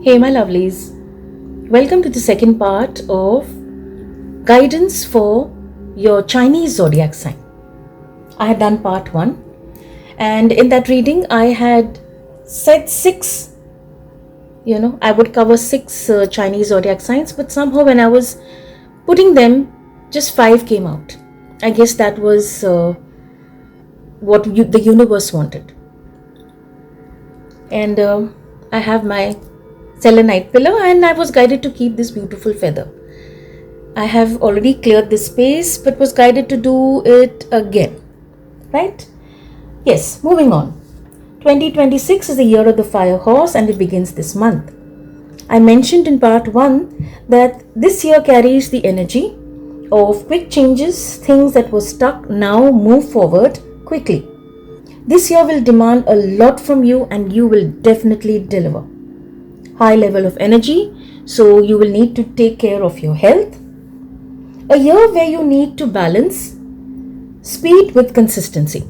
Hey, my lovelies. Welcome to the second part of guidance for your Chinese zodiac sign. I had done part 1, and in that reading, I had said 6. I would cover 6 Chinese zodiac signs, but somehow when I was putting them, just 5 came out. I guess that was what the universe wanted. And I have my selenite pillow, and I was guided to keep this beautiful feather. I have already cleared this space, but was guided to do it again. Right? Yes, moving on. 2026 is the year of the fire horse, and it begins this month. I mentioned in part 1 that this year carries the energy of quick changes, things that were stuck now move forward quickly. This year will demand a lot from you, and you will definitely deliver. High level of energy, so you will need to take care of your health. A year where you need to balance speed with consistency.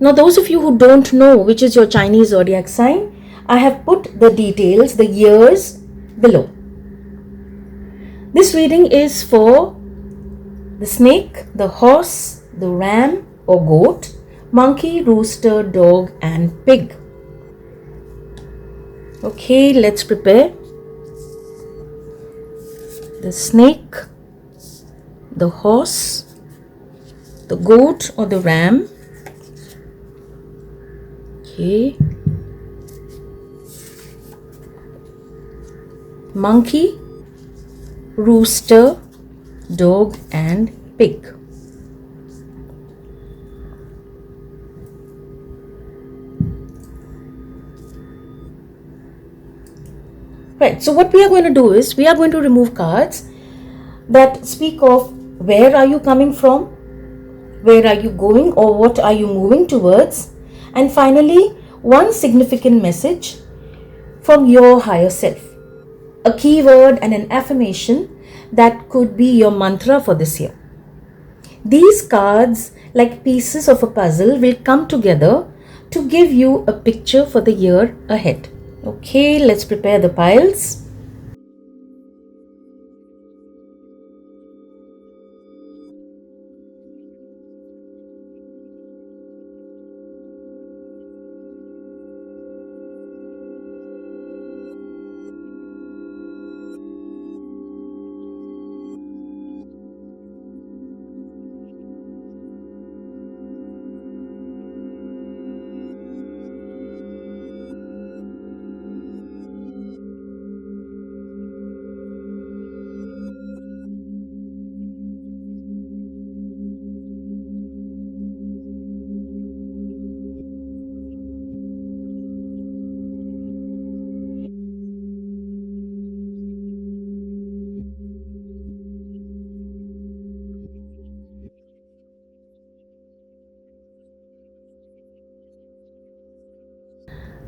Now, those of you who don't know which is your Chinese zodiac sign, I have put the details, the years below. This reading is for the snake, the horse, the ram or goat, monkey, rooster, dog and pig. Okay, let's prepare. The snake, the horse, the goat or the ram. Okay. Monkey, rooster, dog and pig. Right, so what we are going to do is we are going to remove cards that speak of where are you coming from, where are you going or what are you moving towards, and finally one significant message from your higher self. A keyword and an affirmation that could be your mantra for this year. These cards, like pieces of a puzzle, will come together to give you a picture for the year ahead. Okay, let's prepare the piles.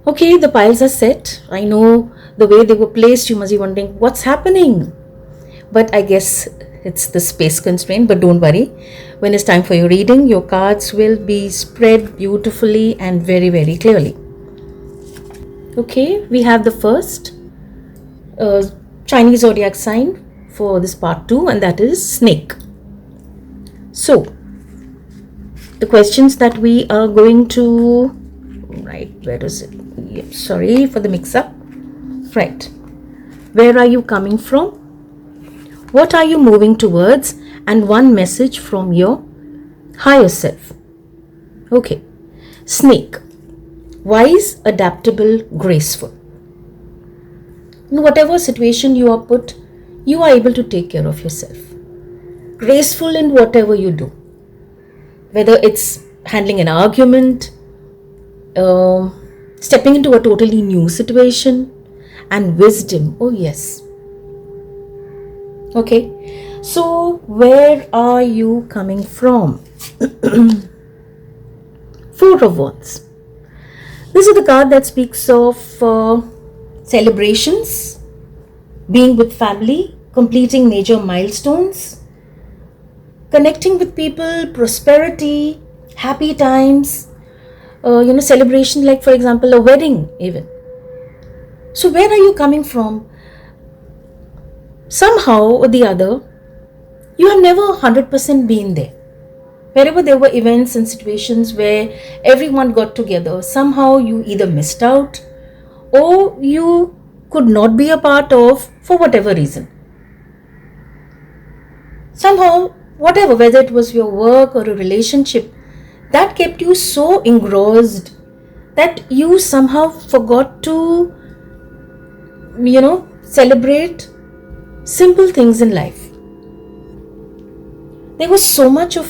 Okay, the piles are set. I know the way they were placed, you must be wondering what's happening. But I guess it's the space constraint, but don't worry. When it's time for your reading, your cards will be spread beautifully and very, very clearly. Okay, we have the first Chinese zodiac sign for this part 2, and that is snake. So, the questions that we are going to, right, where is it? Yep, sorry for the mix-up. Right, where are you coming from? What are you moving towards? And one message from your higher self. Okay, snake. Wise, adaptable, graceful. In whatever situation you are put, you are able to take care of yourself. Graceful in whatever you do. Whether it's handling an argument, stepping into a totally new situation, and wisdom. Oh yes. Okay, so where are you coming from? 4 of Wands. This is the card that speaks of celebrations, being with family, completing major milestones, connecting with people, prosperity, happy times, celebration, like for example a wedding even. So where are you coming from? Somehow or the other, you have never 100% been there. Wherever there were events and situations where everyone got together, somehow you either missed out or you could not be a part of for whatever reason. Somehow, whatever, whether it was your work or a relationship, that kept you so engrossed that you somehow forgot to, celebrate simple things in life. There was so much of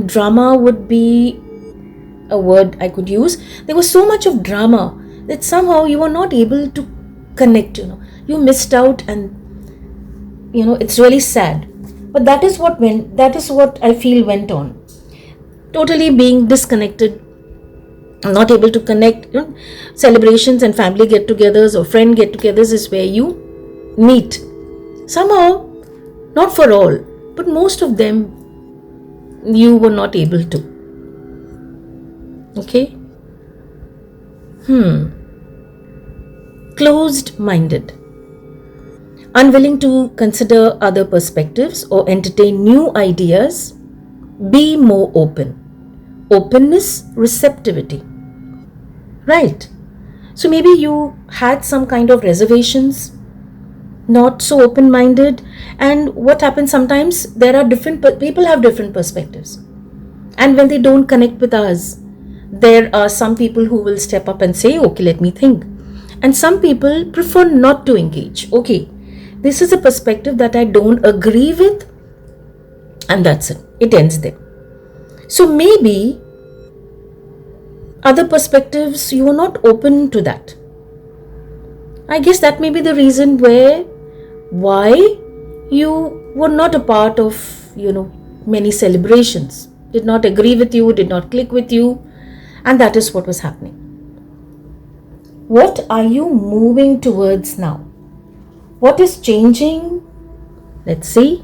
drama, would be a word I could use. There was so much of drama that somehow you were not able to connect. You missed out, and it's really sad. But that is what I feel went on. Totally being disconnected, not able to connect. Celebrations and family get-togethers or friend get-togethers is where you meet. Somehow, not for all, but most of them you were not able to. Okay? Closed-minded. Unwilling to consider other perspectives or entertain new ideas. Be more open. Openness, receptivity. Right. So maybe you had some kind of reservations, not so open-minded, and what happens sometimes, there are people have different perspectives, and when they don't connect with us, there are some people who will step up and say, okay, let me think, and some people prefer not to engage. Okay, this is a perspective that I don't agree with, and that's it ends there. So maybe other perspectives, you are not open to that. I guess that may be the reason why you were not a part of, many celebrations, did not agree with you, did not click with you, and that is what was happening. What are you moving towards now? What is changing? Let's see.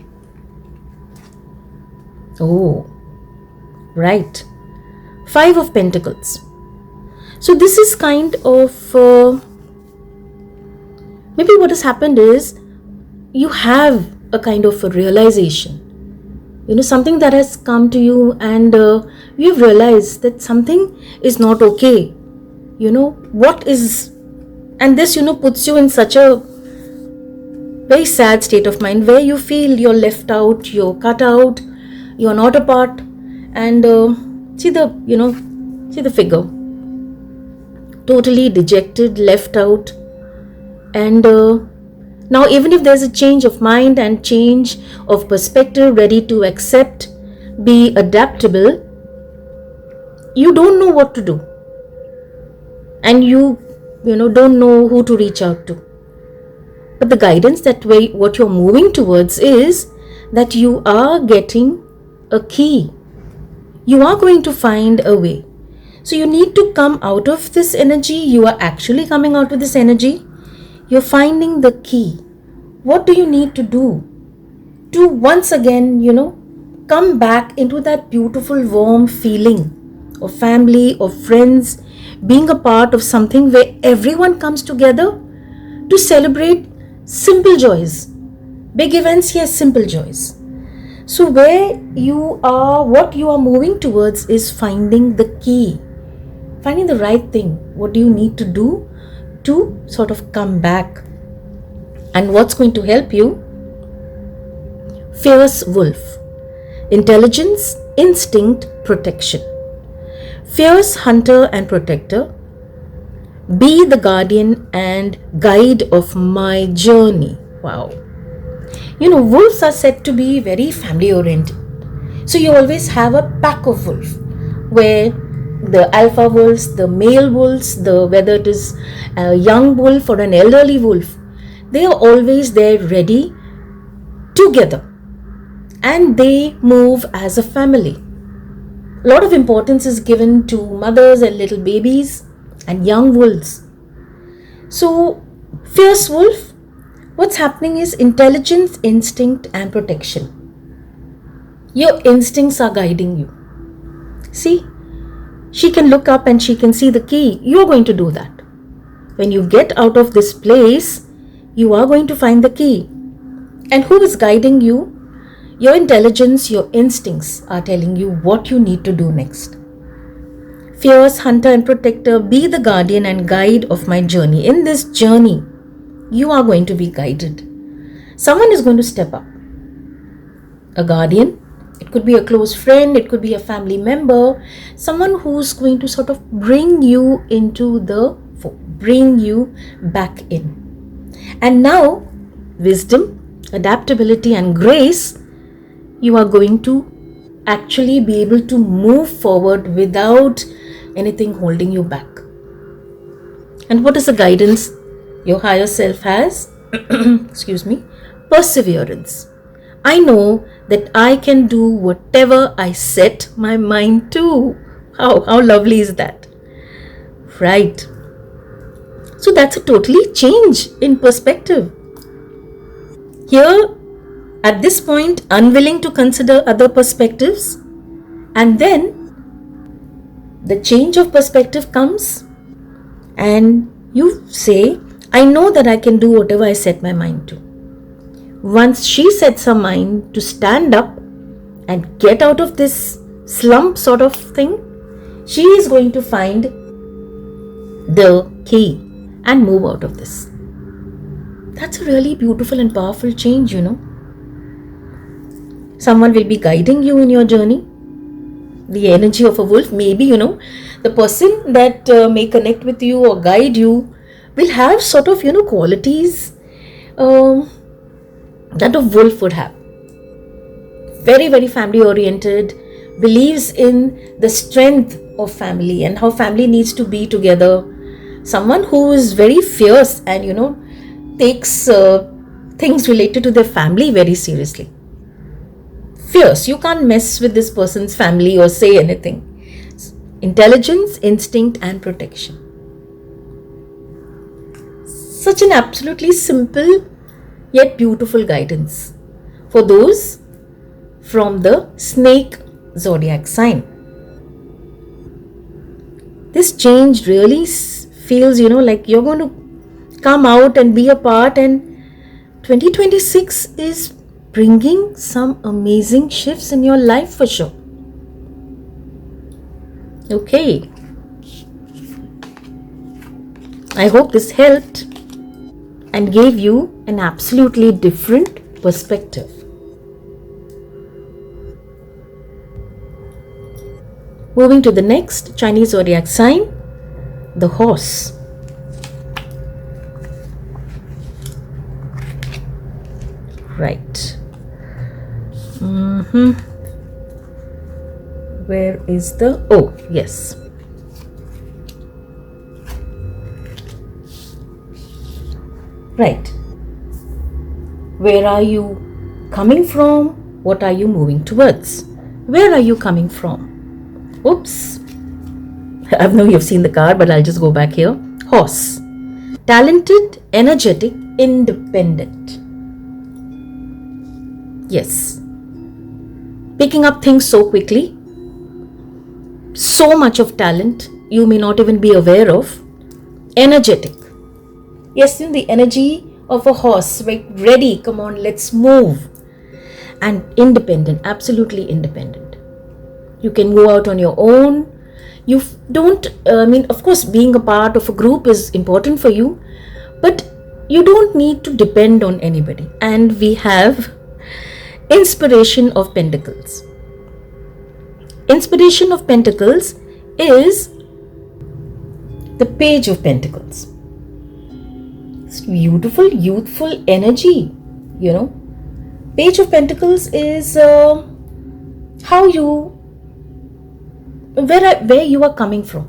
Oh, right. 5 of Pentacles. So this is kind of, maybe what has happened is, you have a kind of a realization, something that has come to you, and you've realized that something is not okay. What is, and this, puts you in such a very sad state of mind where you feel you're left out, you're cut out, you're not a part, and see the figure, totally dejected, left out, and now even if there's a change of mind and change of perspective, ready to accept, be adaptable, you don't know what to do, and you don't know who to reach out to. But the guidance what you're moving towards is that you are getting a key. You are going to find a way. So you need to come out of this energy. You are actually coming out of this energy. You're finding the key. What do you need to do to once again, come back into that beautiful warm feeling of family, of friends, being a part of something where everyone comes together to celebrate simple joys. Big events, yes, simple joys. So where you are, what you are moving towards is finding the key, finding the right thing. What do you need to do to sort of come back? And what's going to help you? Fierce wolf. Intelligence, instinct, protection. Fierce hunter and protector. Be the guardian and guide of my journey. Wow. Wolves are said to be very family oriented. So you always have a pack of wolves, where the alpha wolves, the male wolves, whether it is a young wolf or an elderly wolf, they are always there ready together, and they move as a family. A lot of importance is given to mothers and little babies and young wolves. So fierce wolf, what's happening is intelligence, instinct, and protection. Your instincts are guiding you. See, she can look up and she can see the key. You're going to do that. When you get out of this place, you are going to find the key. And who is guiding you? Your intelligence, your instincts are telling you what you need to do next. Fierce hunter and protector, be the guardian and guide of my journey. In this journey, you are going to be guided. Someone is going to step up. A guardian, it could be a close friend, it could be a family member, someone who's going to sort of bring you bring you back in. And now, wisdom, adaptability and grace, you are going to actually be able to move forward without anything holding you back. And what is the guidance your higher self has? Excuse me. Perseverance. I know that I can do whatever I set my mind to. How lovely is that? Right. So that's a totally change in perspective. Here, at this point, unwilling to consider other perspectives, and then the change of perspective comes and you say, I know that I can do whatever I set my mind to. Once she sets her mind to stand up and get out of this slump sort of thing, she is going to find the key and move out of this. That's a really beautiful and powerful change, Someone will be guiding you in your journey. The energy of a wolf, maybe, the person that may connect with you or guide you will have sort of, qualities that a wolf would have. Very, very family oriented, believes in the strength of family and how family needs to be together. Someone who is very fierce and, takes things related to their family very seriously. Fierce, you can't mess with this person's family or say anything. Intelligence, instinct and protection. Such an absolutely simple yet beautiful guidance for those from the snake zodiac sign. This change really feels, like you're going to come out and be a part, and 2026 is bringing some amazing shifts in your life for sure. Okay. I hope this helped and gave you an absolutely different perspective. Moving to the next Chinese zodiac sign, the horse. Right. Where is the... Oh, yes. Right. Where are you coming from? What are you moving towards? Where are you coming from? Oops. I know you've seen the card, but I'll just go back here. Horse. Talented, energetic, independent. Yes. Picking up things so quickly. So much of talent you may not even be aware of. Energetic. Yes, the energy of a horse, like ready, come on, let's move. And independent, absolutely independent. You can go out on your own. You don't, of course, being a part of a group is important for you, but you don't need to depend on anybody. And we have Inspiration of Pentacles. Inspiration of Pentacles is the Page of Pentacles. It's beautiful, youthful energy, Page of Pentacles is where you are coming from.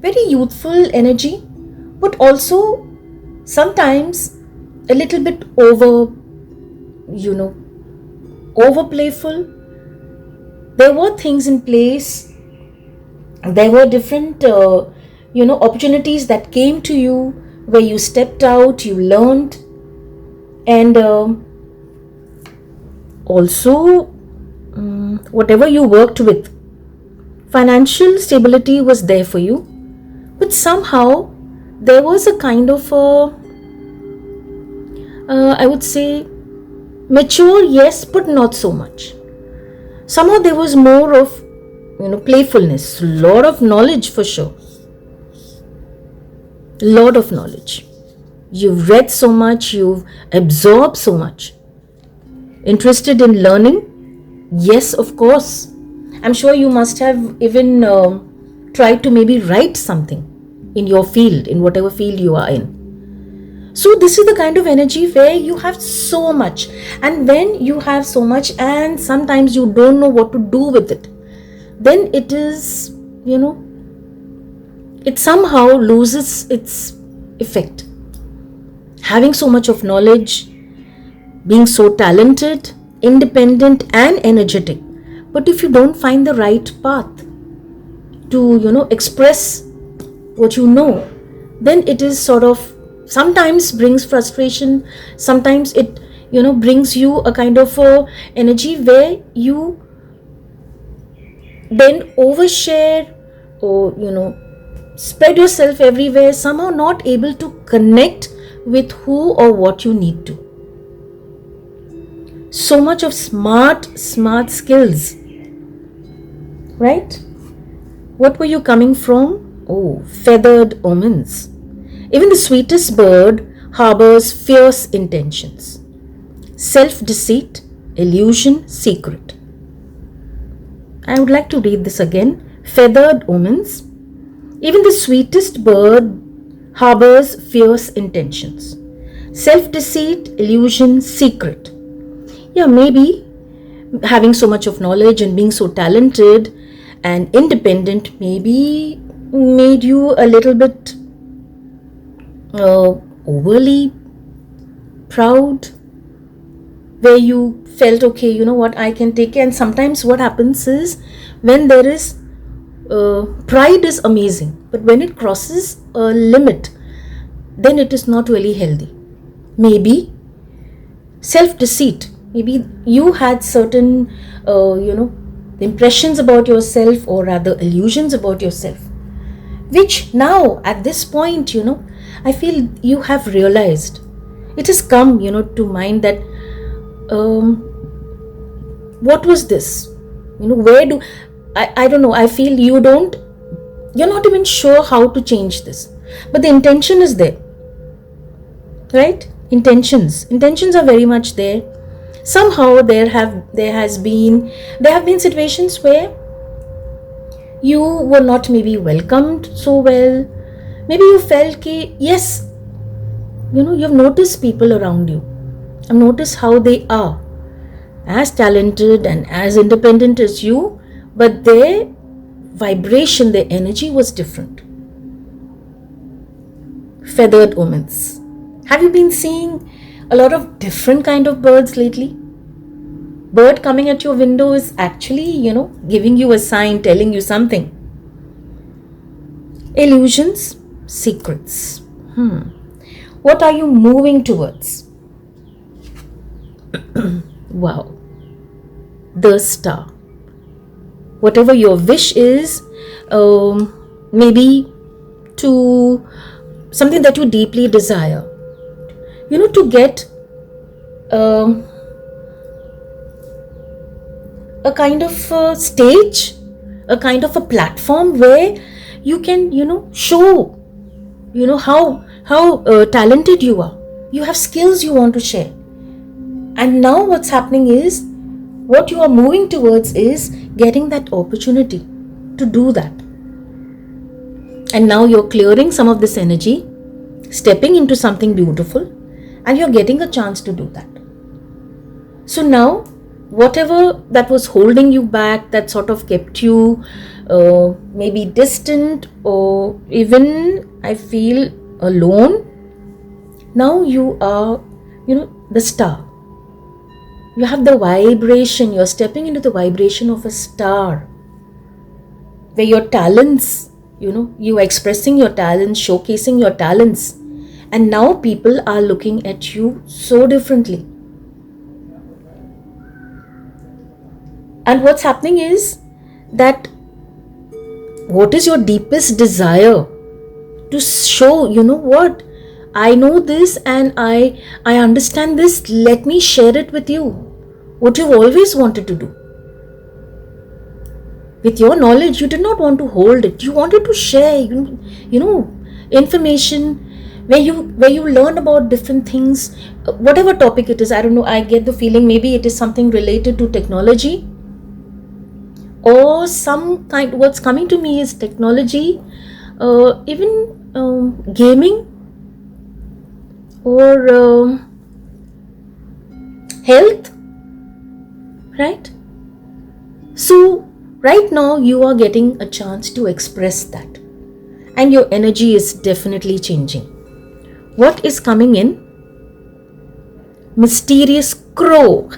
Very youthful energy, but also sometimes a little bit over playful. There were things in place. There were different, opportunities that came to you where you stepped out, you learned, and also whatever you worked with, financial stability was there for you, but somehow there was a kind of I would say mature, yes, but not so much. Somehow there was more of, playfulness, lot of knowledge for sure. Lot of knowledge. You've read so much, you've absorbed so much. Interested in learning? Yes, of course. I'm sure you must have even tried to maybe write something in your field, in whatever field you are in. So this is the kind of energy where you have so much, and when you have so much and sometimes you don't know what to do with it, then it is, it somehow loses its effect. Having so much of knowledge, being so talented, independent and energetic, but if you don't find the right path to, express what you know, then it is sort of sometimes brings frustration. Sometimes it brings you a kind of energy where you then overshare or spread yourself everywhere, somehow not able to connect with who or what you need to. So much of smart skills, right? What were you coming from? Oh, feathered omens. Even the sweetest bird harbors fierce intentions. Self-deceit, illusion, secret. I would like to read this again. Feathered omens. Even the sweetest bird harbors fierce intentions. Self-deceit, illusion, secret. Yeah, maybe having so much of knowledge and being so talented and independent maybe made you a little bit overly proud, where you felt, okay, you know what, I can take it. And sometimes what happens is, when there is pride is amazing, but when it crosses a limit, then it is not really healthy. Maybe self-deceit, maybe you had certain impressions about yourself, or rather illusions about yourself, which now at this point I feel you have realized. It has come to mind that what was this, where do I don't know. I feel you're not even sure how to change this, but the intention is there, right? Intentions are very much there. Somehow there have been situations where you were not maybe welcomed so well. Maybe you felt that yes, you've noticed people around you. I've noticed how they are as talented and as independent as you, but their vibration, their energy was different. Feathered omens. Have you been seeing a lot of different kind of birds lately? Bird coming at your window is actually, giving you a sign, telling you something. Illusions, secrets. What are you moving towards? Wow. The star. Whatever your wish is, maybe to something that you deeply desire, to get a kind of stage, a kind of a platform where you can show how talented you are. You have skills you want to share. And now what's happening is, what you are moving towards is getting that opportunity to do that. And now you're clearing some of this energy, stepping into something beautiful, and you're getting a chance to do that. So now, whatever that was holding you back, that sort of kept you maybe distant, or even I feel alone, now you are, the star. You have the vibration, you're stepping into the vibration of a star, where your talents, you are expressing your talents, showcasing your talents, and now people are looking at you so differently. And what's happening is that what is your deepest desire to show, what, I know this and I understand this. Let me share it with you. What you've always wanted to do. With your knowledge, you did not want to hold it. You wanted to share, information where you learn about different things, whatever topic it is. I don't know. I get the feeling maybe it is something related to technology, or some kind. What's coming to me is technology, even gaming, or health, right? So right now you are getting a chance to express that, and your energy is definitely changing. What is coming in? Mysterious crow.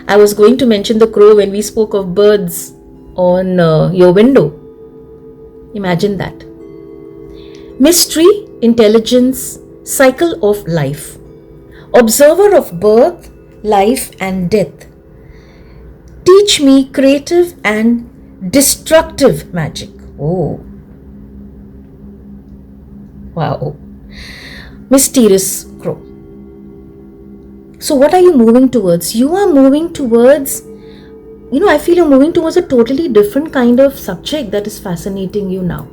I was going to mention the crow when we spoke of birds on your window. Imagine that. Mystery, intelligence, cycle of life. Observer of birth, life and death. Teach me creative and destructive magic. Oh. Wow. Mysterious crow. So what are you moving towards? You are moving towards, I feel you're moving towards a totally different kind of subject that is fascinating you now.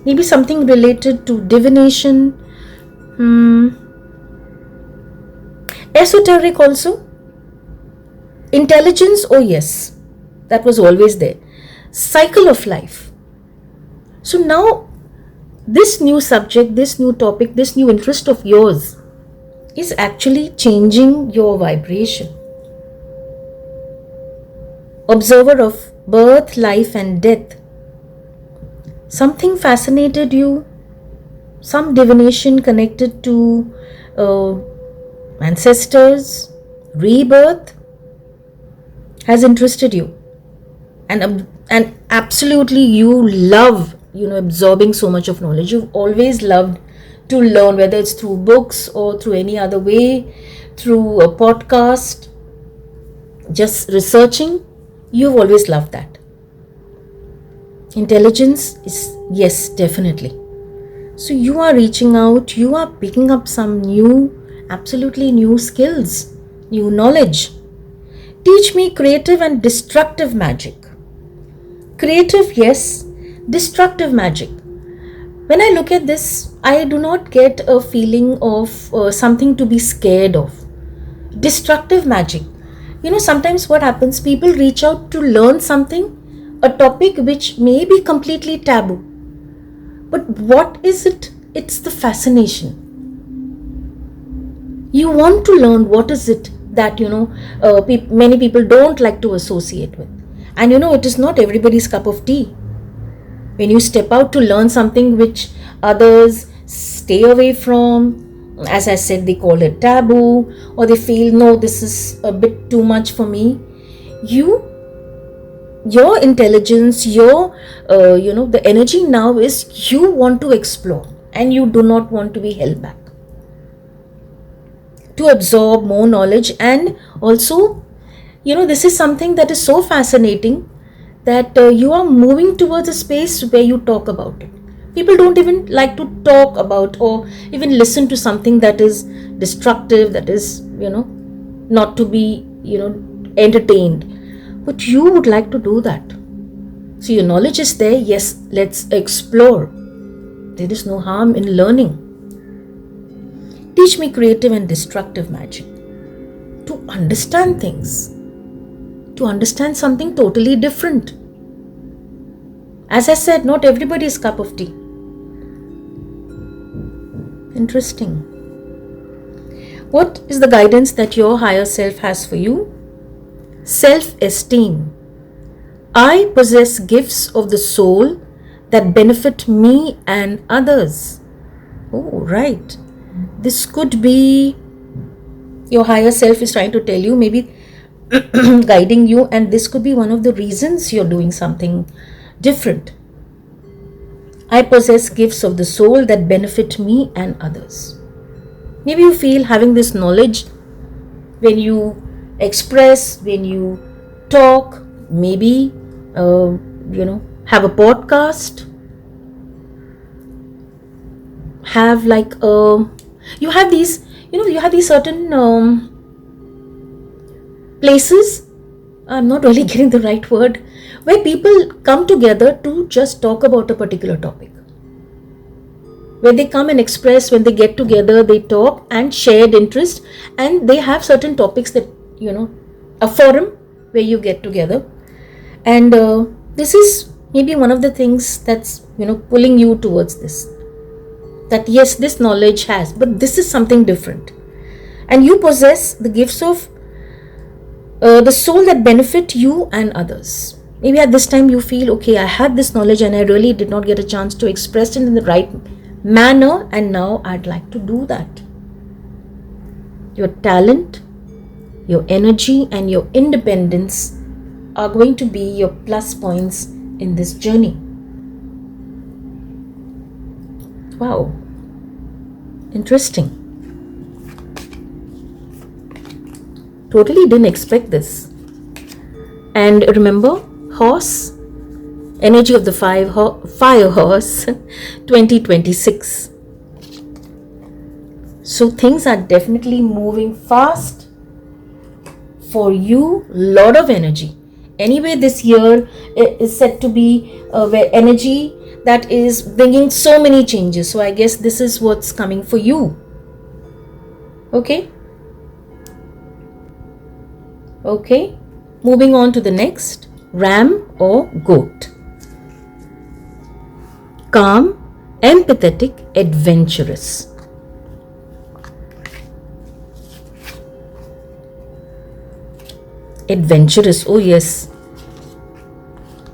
Maybe something related to divination, esoteric also. Intelligence, oh yes, that was always there. Cycle of life. So now, this new subject, this new topic, this new interest of yours is actually changing your vibration. Observer of birth, life and death. Something fascinated you, some divination connected to ancestors, rebirth has interested you, and absolutely you love absorbing so much of knowledge. You've always loved to learn, whether it's through books or through any other way, through a podcast, just researching. You've always loved that. Intelligence is, yes, definitely. So you are reaching out, you are picking up some absolutely new skills, new knowledge. Teach me creative and destructive magic. Creative, yes. Destructive magic. When I look at this, I do not get a feeling of something to be scared of. Destructive magic. Sometimes what happens, people reach out to learn something, a topic which may be completely taboo. But what is it? It's the fascination. You want to learn what is it that, many people don't like to associate with. And it is not everybody's cup of tea. When you step out to learn something which others stay away from, as I said, they call it taboo, or they feel, no, this is a bit too much for me. Your intelligence, the energy now is you want to explore and you do not want to be held back. To absorb more knowledge, and also, this is something that is so fascinating that you are moving towards a space where you talk about it. People don't even like to talk about or even listen to something that is destructive, that is, not to be, entertained. But you would like to do that. So your knowledge is there. Yes, let's explore. There is no harm in learning. Teach me creative and destructive magic. To understand things. To understand something totally different. As I said, not everybody's cup of tea. Interesting. What is the guidance that your higher self has for you? Self-esteem. I possess gifts of the soul that benefit me and others. Oh, right. This could be your higher self is trying to tell you, maybe guiding you, and this could be one of the reasons you're doing something different. I possess gifts of the soul that benefit me and others. Maybe you feel having this knowledge when you express, when you talk, maybe have a podcast, have like you have these, you have these certain places, I'm not really getting the right word, where people come together to just talk about a particular topic. Where they come and express, when they get together, they talk and shared interest, and they have certain topics that, a forum where you get together. And this is maybe one of the things that's, pulling you towards this. That yes, this knowledge has, but this is something different. And you possess the gifts of the soul that benefit you and others. Maybe at this time you feel, okay, I had this knowledge and I really did not get a chance to express it in the right manner, and now I'd like to do that. Your talent, your energy, and your independence are going to be your plus points in this journey. Wow, interesting. Totally didn't expect this. And remember, horse, energy of the fire horse, 2026. So things are definitely moving fast for you. Lot of energy. Anyway, this year is said to be where energy that is bringing so many changes. So I guess this is what's coming for you. Okay. Moving on to the next, ram or goat. Calm, empathetic, adventurous. Adventurous, oh yes.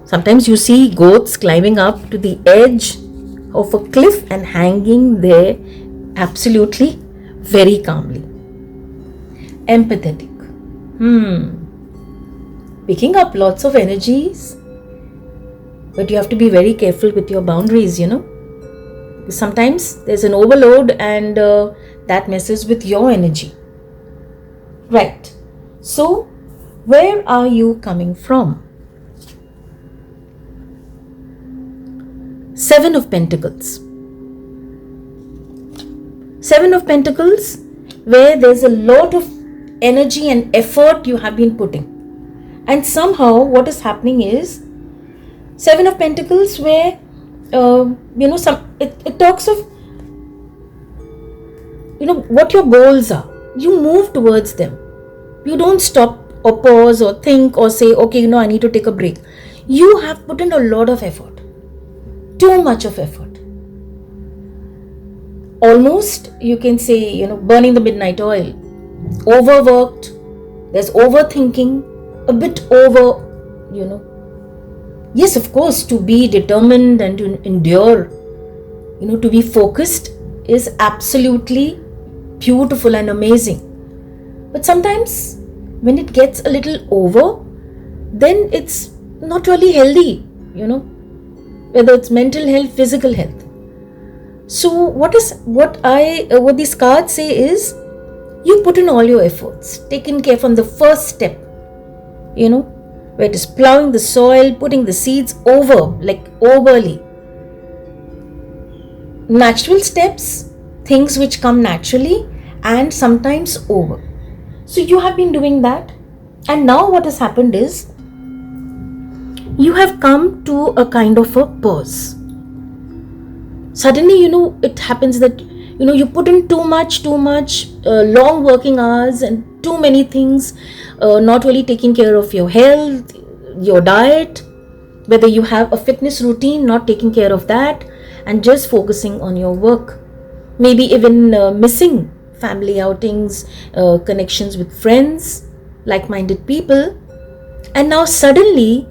Sometimes you see goats climbing up to the edge of a cliff and hanging there absolutely very calmly. Empathetic. Picking up lots of energies, but you have to be very careful with your boundaries, Sometimes there's an overload and that messes with your energy. Right. So, where are you coming from? Seven of Pentacles. Seven of Pentacles, where there's a lot of energy and effort you have been putting. And somehow what is happening is, Seven of Pentacles, where it talks of what your goals are. You move towards them. You don't stop or pause or think or say, okay, I need to take a break. You have put in a lot of effort. Too much of effort. Almost, you can say, burning the midnight oil. Overworked. There's overthinking. A bit over, Yes, of course, to be determined and to endure, to be focused is absolutely beautiful and amazing. But sometimes when it gets a little over, then it's not really healthy, whether it's mental health, physical health. So what these cards say is, you put in all your efforts, taking care from the first step, where it is plowing the soil, putting the seeds overly. Natural steps, things which come naturally and sometimes over. So you have been doing that, and now what has happened is, you have come to a kind of a pause. Suddenly, it happens that, you put in too much, long working hours and too many things, not really taking care of your health, your diet, whether you have a fitness routine, not taking care of that, and just focusing on your work. Maybe even missing family outings, connections with friends, like-minded people. And now suddenly,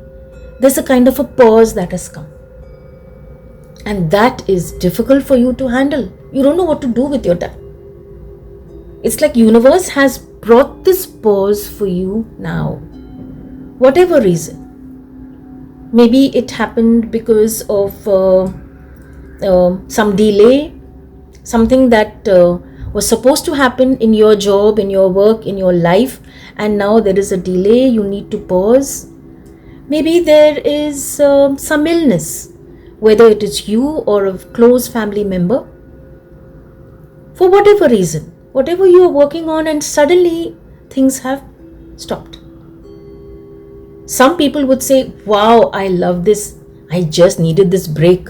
there's a kind of a pause that has come. And that is difficult for you to handle. You don't know what to do with your time. It's like universe has brought this pause for you now. Whatever reason. Maybe it happened because of some delay, something that was supposed to happen in your job, in your work, in your life, and now there is a delay, you need to pause. Maybe there is some illness, whether it is you or a close family member. for whatever reason, whatever you are working on, and suddenly things have stopped. Some people would say, wow, I love this. I just needed this break.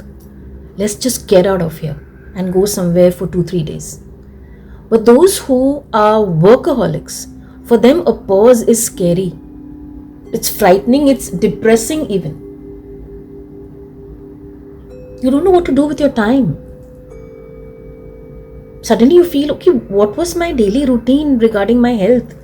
Let's just get out of here and go somewhere for 2-3 days. But those who are workaholics, for them a pause is scary. It's frightening, it's depressing even. You don't know what to do with your time. Suddenly you feel, okay, what was my daily routine regarding my health?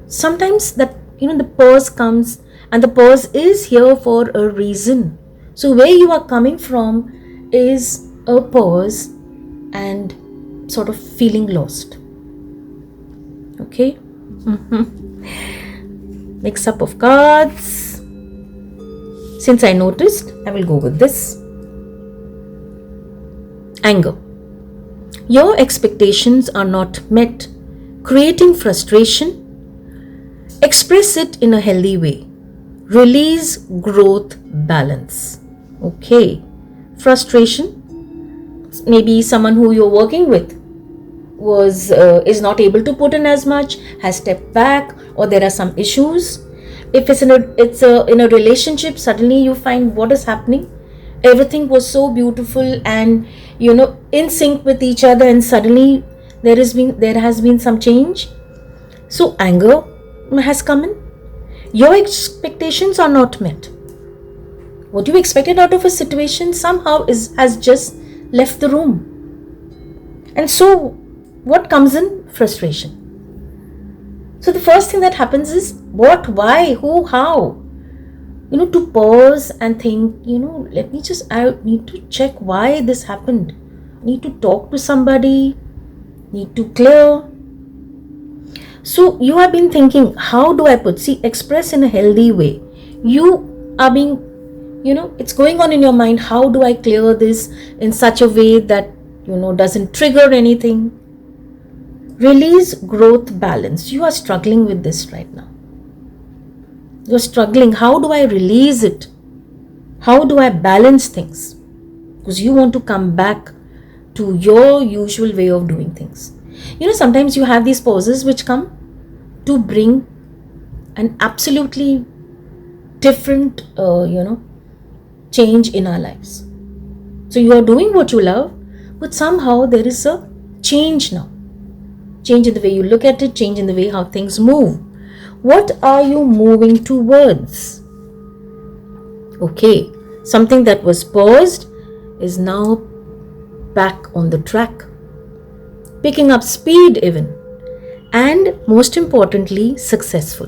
Sometimes that, the pause comes, and the pause is here for a reason. So where you are coming from is a pause and sort of feeling lost. Okay? Mix up of cards. Since I noticed, I will go with this. Anger. Your expectations are not met, creating frustration. Express it in a healthy way. Release, growth, balance. Okay. Frustration. Maybe someone who you're working with is not able to put in as much, has stepped back, or there are some issues. If it's in a relationship, suddenly you find what is happening. Everything was so beautiful and in sync with each other, and suddenly there has been some change. So anger has come in. Your expectations are not met. What you expected out of a situation somehow has just left the room. And so what comes in? Frustration. So the first thing that happens is what, why, who, how? To pause and think, I need to check why this happened. I need to talk to somebody, need to clear. So you have been thinking, how do I express in a healthy way. You are being, it's going on in your mind, how do I clear this in such a way that, doesn't trigger anything. Release, growth, balance. You are struggling with this right now. You're struggling. How do I release it? How do I balance things? Because you want to come back to your usual way of doing things. Sometimes you have these pauses which come to bring an absolutely different, change in our lives. So you are doing what you love, but somehow there is a change now. Change in the way you look at it, change in the way how things move. What are you moving towards? Okay, something that was paused is now back on the track. Picking up speed even. And most importantly, successful.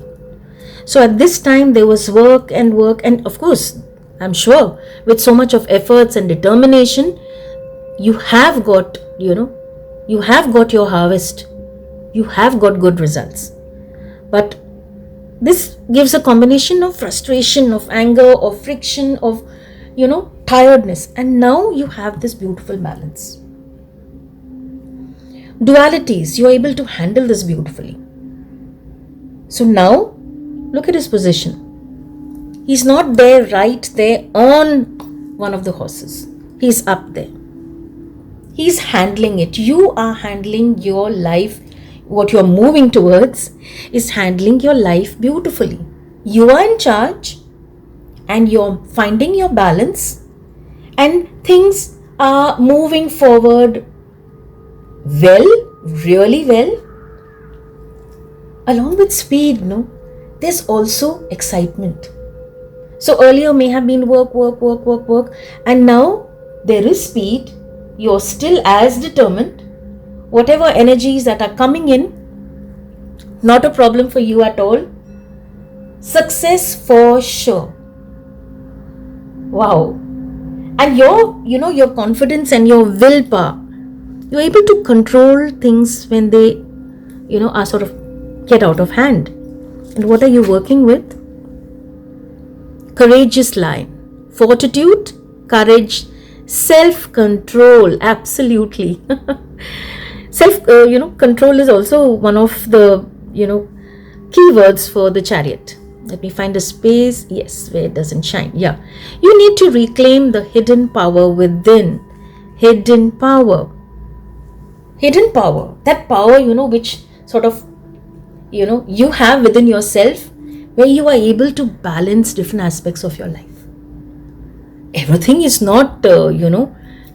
So at this time there was work, and of course, I'm sure with so much of efforts and determination, you have got your harvest. You have got good results. But this gives a combination of frustration, of anger, of friction, of, tiredness. And now you have this beautiful balance. Dualities, you're able to handle this beautifully. So now, look at his position. He's not there right there on one of the horses. He's up there. He's handling it. You are handling your life. What you're moving towards is handling your life beautifully. You are in charge and you're finding your balance, and things are moving forward well, really well. Along with speed, there's also excitement. So earlier may have been work, and now there is speed. You're still as determined. Whatever energies that are coming in, not a problem for you at all. Success for sure. Wow. And your confidence and your willpower, you're able to control things when they, are sort of get out of hand. And what are you working with? Courageous line. Fortitude, courage, self-control. Absolutely. Control is also one of the, keywords for the Chariot. Let me find a space. Yes, where it doesn't shine. Yeah. You need to reclaim the hidden power within. Hidden power. hidden power, that power, which sort of, you have within yourself, where you are able to balance different aspects of your life. Everything is not,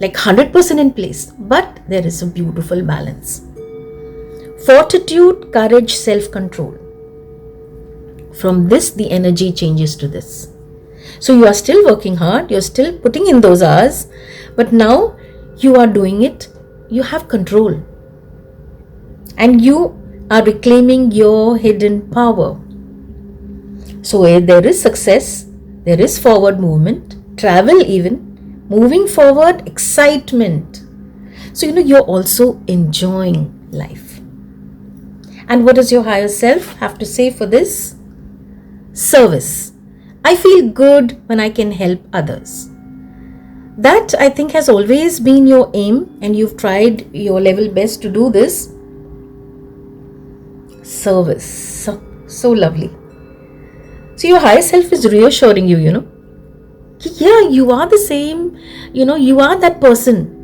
like 100% in place, but there is a beautiful balance. Fortitude, courage, self-control. From this, the energy changes to this. So you are still working hard, you're still putting in those hours, but now you are doing it, you have control. And you are reclaiming your hidden power. So there is success, there is forward movement, travel even, moving forward, excitement. So you're also enjoying life. And what does your higher self have to say for this? Service. I feel good when I can help others. That, I think, has always been your aim, and you've tried your level best to do this. Service. So lovely. So your higher self is reassuring you, yeah, you are the same, you are that person.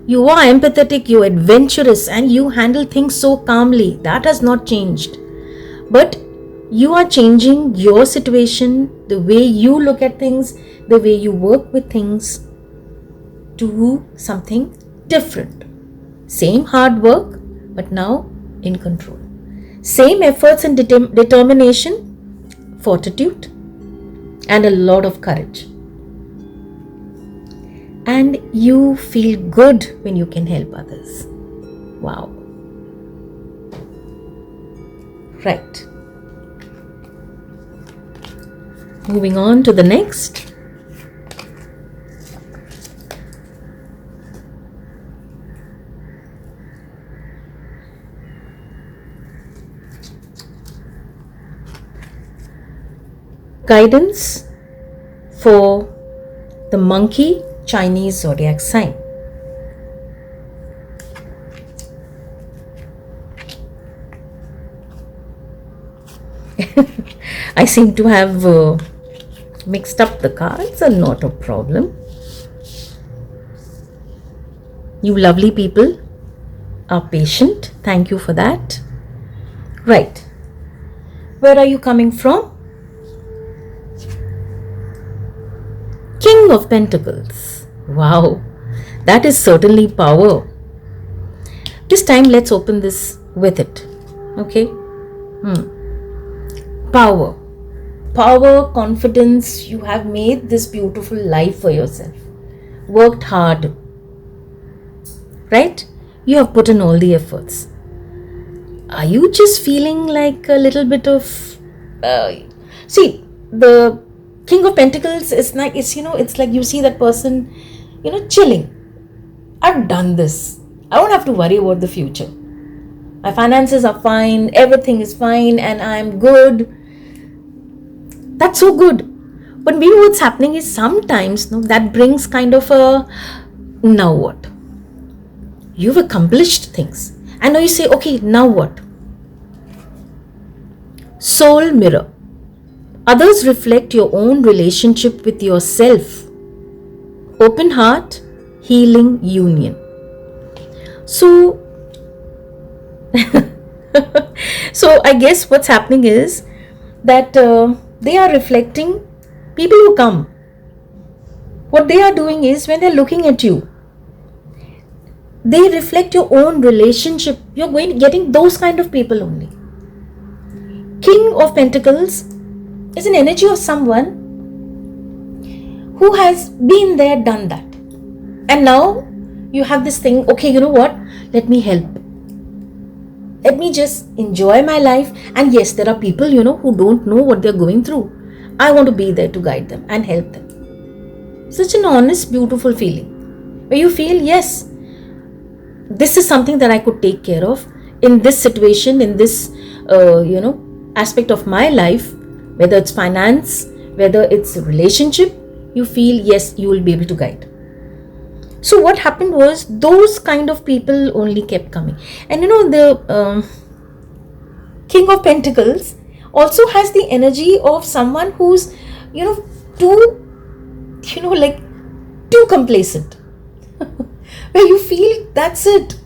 You are empathetic, you're adventurous, and you handle things so calmly. That has not changed. But you are changing your situation, the way you look at things, the way you work with things, to something different. Same hard work, but now in control. Same efforts and determination, fortitude, and a lot of courage. And you feel good when you can help others. Wow. Right. Moving on to the next. Guidance for the monkey Chinese zodiac sign. I seem to have mixed up the cards, and not a problem. You lovely people are patient. Thank you for that. Right. Where are you coming from? King of Pentacles. Wow, that is certainly power. This time let's open this with it. Okay. Power, confidence. You have made this beautiful life for yourself. Worked hard. Right? You have put in all the efforts. Are you just feeling like a little bit of... see, the King of Pentacles is like, it's like you see that person, chilling. I've done this. I don't have to worry about the future. My finances are fine, everything is fine, and I'm good. That's so good. But maybe what's happening is sometimes that brings kind of a, now what? You've accomplished things. And now you say, okay, now what? Soul mirror. Others reflect your own relationship with yourself. Open heart, healing union. So, I guess what's happening is that they are reflecting people who come. What they are doing is, when they're looking at you, they reflect your own relationship. You're getting those kind of people only. King of Pentacles is an energy of someone who has been there, done that. And now you have this thing, okay, you know what? Let me help. Let me just enjoy my life. And yes, there are people, who don't know what they're going through. I want to be there to guide them and help them. Such an honest, beautiful feeling, where you feel, yes, this is something that I could take care of in this situation, in this, aspect of my life, whether it's finance, whether it's a relationship, you feel, yes, you will be able to guide. So what happened was, those kind of people only kept coming. And the King of Pentacles also has the energy of someone who's, too complacent. Where you feel, that's it.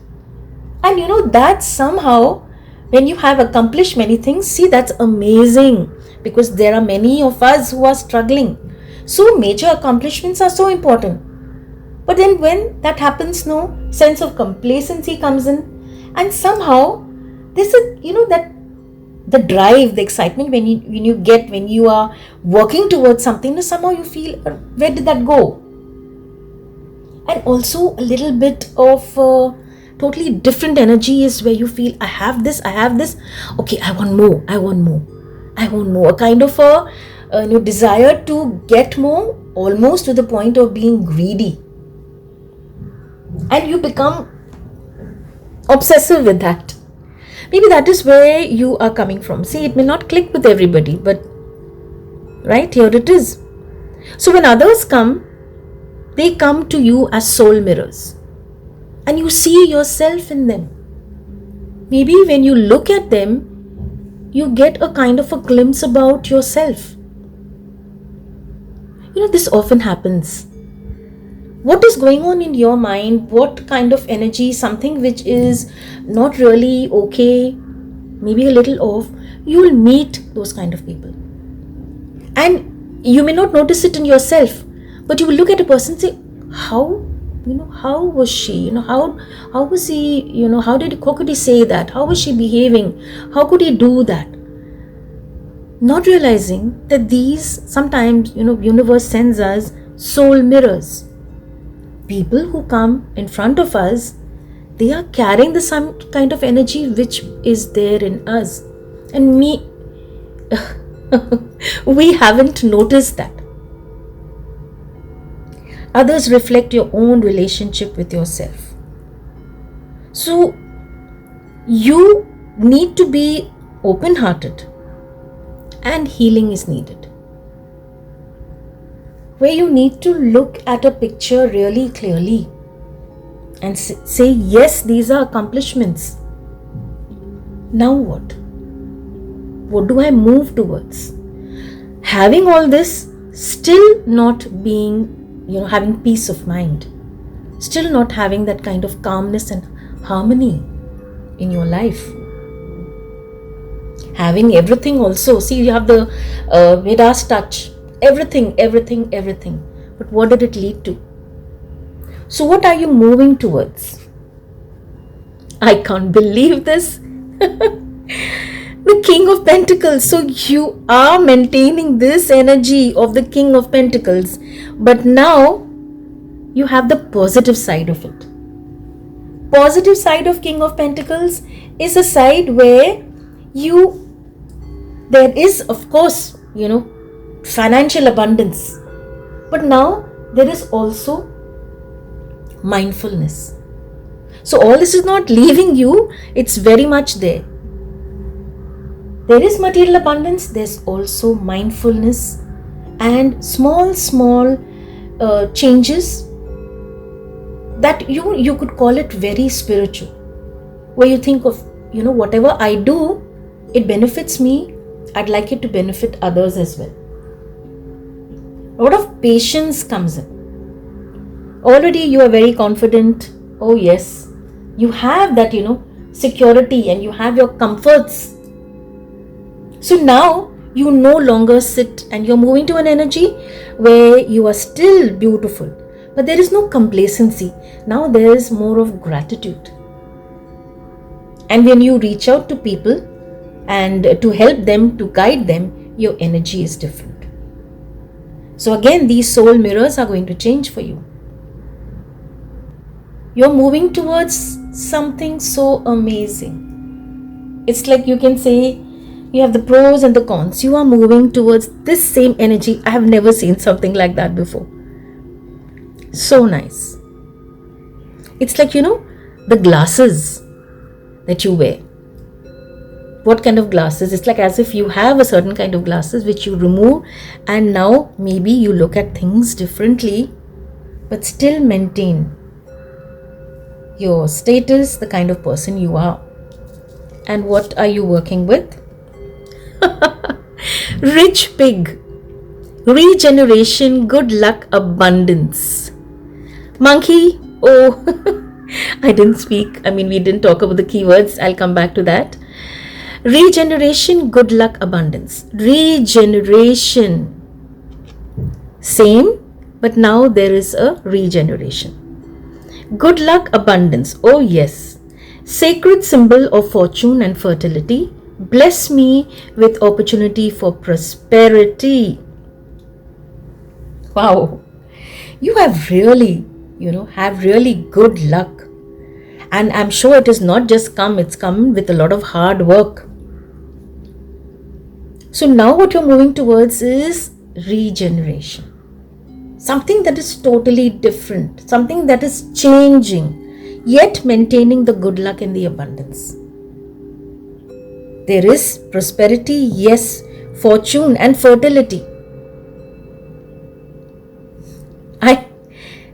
And that somehow, when you have accomplished many things, see, that's amazing, because there are many of us who are struggling. So major accomplishments are so important. But then when that happens, no sense of complacency comes in, and somehow this is, that the drive, the excitement when you are working towards something, somehow you feel, where did that go? And also a little bit of totally different energy is where you feel, I have this, okay, I want more, a kind of a desire to get more, almost to the point of being greedy, and you become obsessive with that. Maybe that is where you are coming from. See, it may not click with everybody, but right here it is. So when others come, they come to you as soul mirrors, and you see yourself in them. Maybe when you look at them, you get a kind of a glimpse about yourself. This often happens. What is going on in your mind? What kind of energy, something which is not really okay, maybe a little off, you will meet those kind of people. And you may not notice it in yourself, but you will look at a person and say, how was she, how was he, how could he say that? How was she behaving? How could he do that? Not realizing that these, sometimes, universe sends us soul mirrors. People who come in front of us, they are carrying the some kind of energy which is there in us. And we haven't noticed that. Others reflect your own relationship with yourself. So you need to be open-hearted, and healing is needed, where you need to look at a picture really clearly and say, yes, these are accomplishments. Now what? What do I move towards? Having all this, still not being, having peace of mind, still not having that kind of calmness and harmony in your life. Having everything also. See, you have the Midas touch. Everything. But what did it lead to? So what are you moving towards? I can't believe this. The King of Pentacles. So you are maintaining this energy of the King of Pentacles. But now you have the positive side of it. Positive side of King of Pentacles is a side where there is, of course, financial abundance. But now there is also mindfulness. So all this is not leaving you, it's very much there. There is material abundance, there's also mindfulness and small changes that you could call it very spiritual, where you think of, whatever I do, it benefits me, I'd like it to benefit others as well. A lot of patience comes in. Already you are very confident. Oh yes, you have that, security, and you have your comforts. So now you no longer sit, and you're moving to an energy where you are still beautiful, but there is no complacency. Now there is more of gratitude. And when you reach out to people and to help them, to guide them, your energy is different. So again, these soul mirrors are going to change for you. You're moving towards something so amazing. It's like you can say, you have the pros and the cons. You are moving towards this same energy. I have never seen something like that before. So nice. It's like, the glasses that you wear. What kind of glasses? It's like as if you have a certain kind of glasses which you remove, and now maybe you look at things differently, but still maintain your status, the kind of person you are. And what are you working with? Rich pig, regeneration, good luck, abundance. Monkey, oh, I didn't speak. I mean, we didn't talk about the keywords. I'll come back to that. Regeneration, good luck, abundance. Regeneration. Same, but now there is a regeneration. Good luck, abundance. Oh, yes. Sacred symbol of fortune and fertility. Bless me with opportunity for prosperity. Wow. You have really, have really good luck. And I'm sure it is not just come, it's come with a lot of hard work. So now what you're moving towards is regeneration. Something that is totally different, something that is changing, yet maintaining the good luck and the abundance. There is prosperity, yes, fortune and fertility.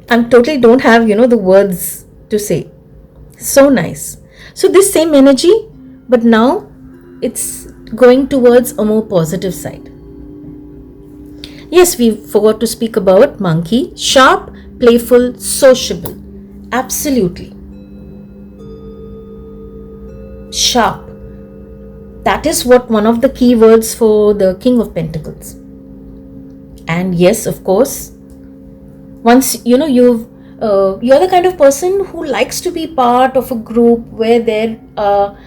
I'm totally don't have, the words to say. So nice. So this same energy, but now it's going towards a more positive side. Yes, we forgot to speak about monkey. Sharp, playful, sociable. Absolutely. Sharp. That is what one of the key words for the King of Pentacles. And yes, of course, once you're the kind of person who likes to be part of a group where there are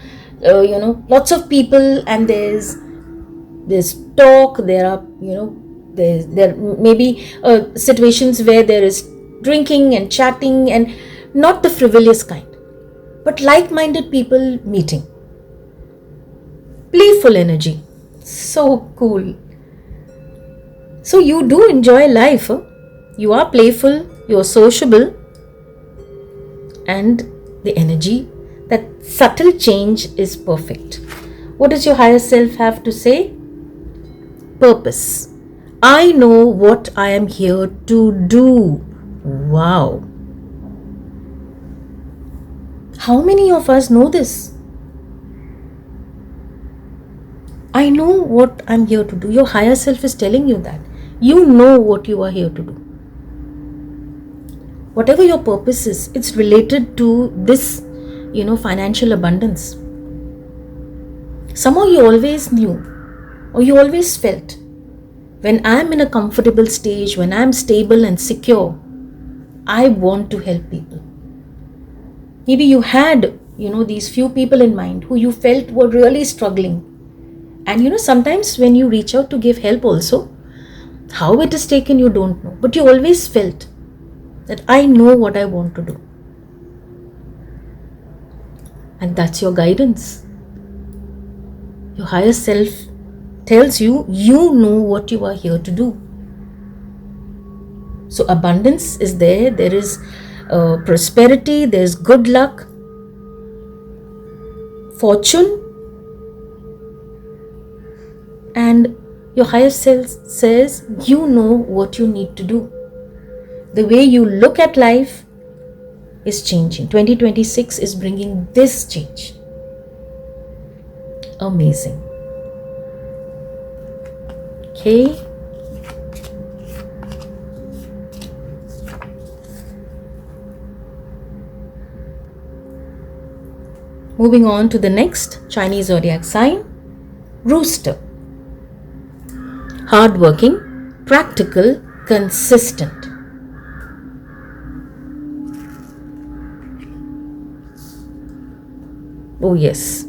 lots of people, and there's talk, there are there may be situations where there is drinking and chatting, and not the frivolous kind, but like-minded people meeting. Playful energy. So cool. So you do enjoy life. Huh? You are playful, you are sociable, and the energy, that subtle change is perfect. What does your higher self have to say? Purpose. I know what I am here to do. Wow. How many of us know this? I know what I'm here to do. Your higher self is telling you that. You know what you are here to do. Whatever your purpose is, it's related to this, financial abundance. Somehow you always knew, or you always felt, when I'm in a comfortable stage, when I'm stable and secure, I want to help people. Maybe you had, these few people in mind who you felt were really struggling. And sometimes when you reach out to give help also, how it is taken you don't know. But you always felt that I know what I want to do. And that's your guidance. Your higher self tells you, you know what you are here to do. So abundance is there. There is prosperity. There is good luck. Fortune. And your higher self says, you know what you need to do. The way you look at life is changing. 2026 is bringing this change. Amazing. Okay. Moving on to the next Chinese zodiac sign, Rooster. Hardworking, practical, consistent. Oh yes.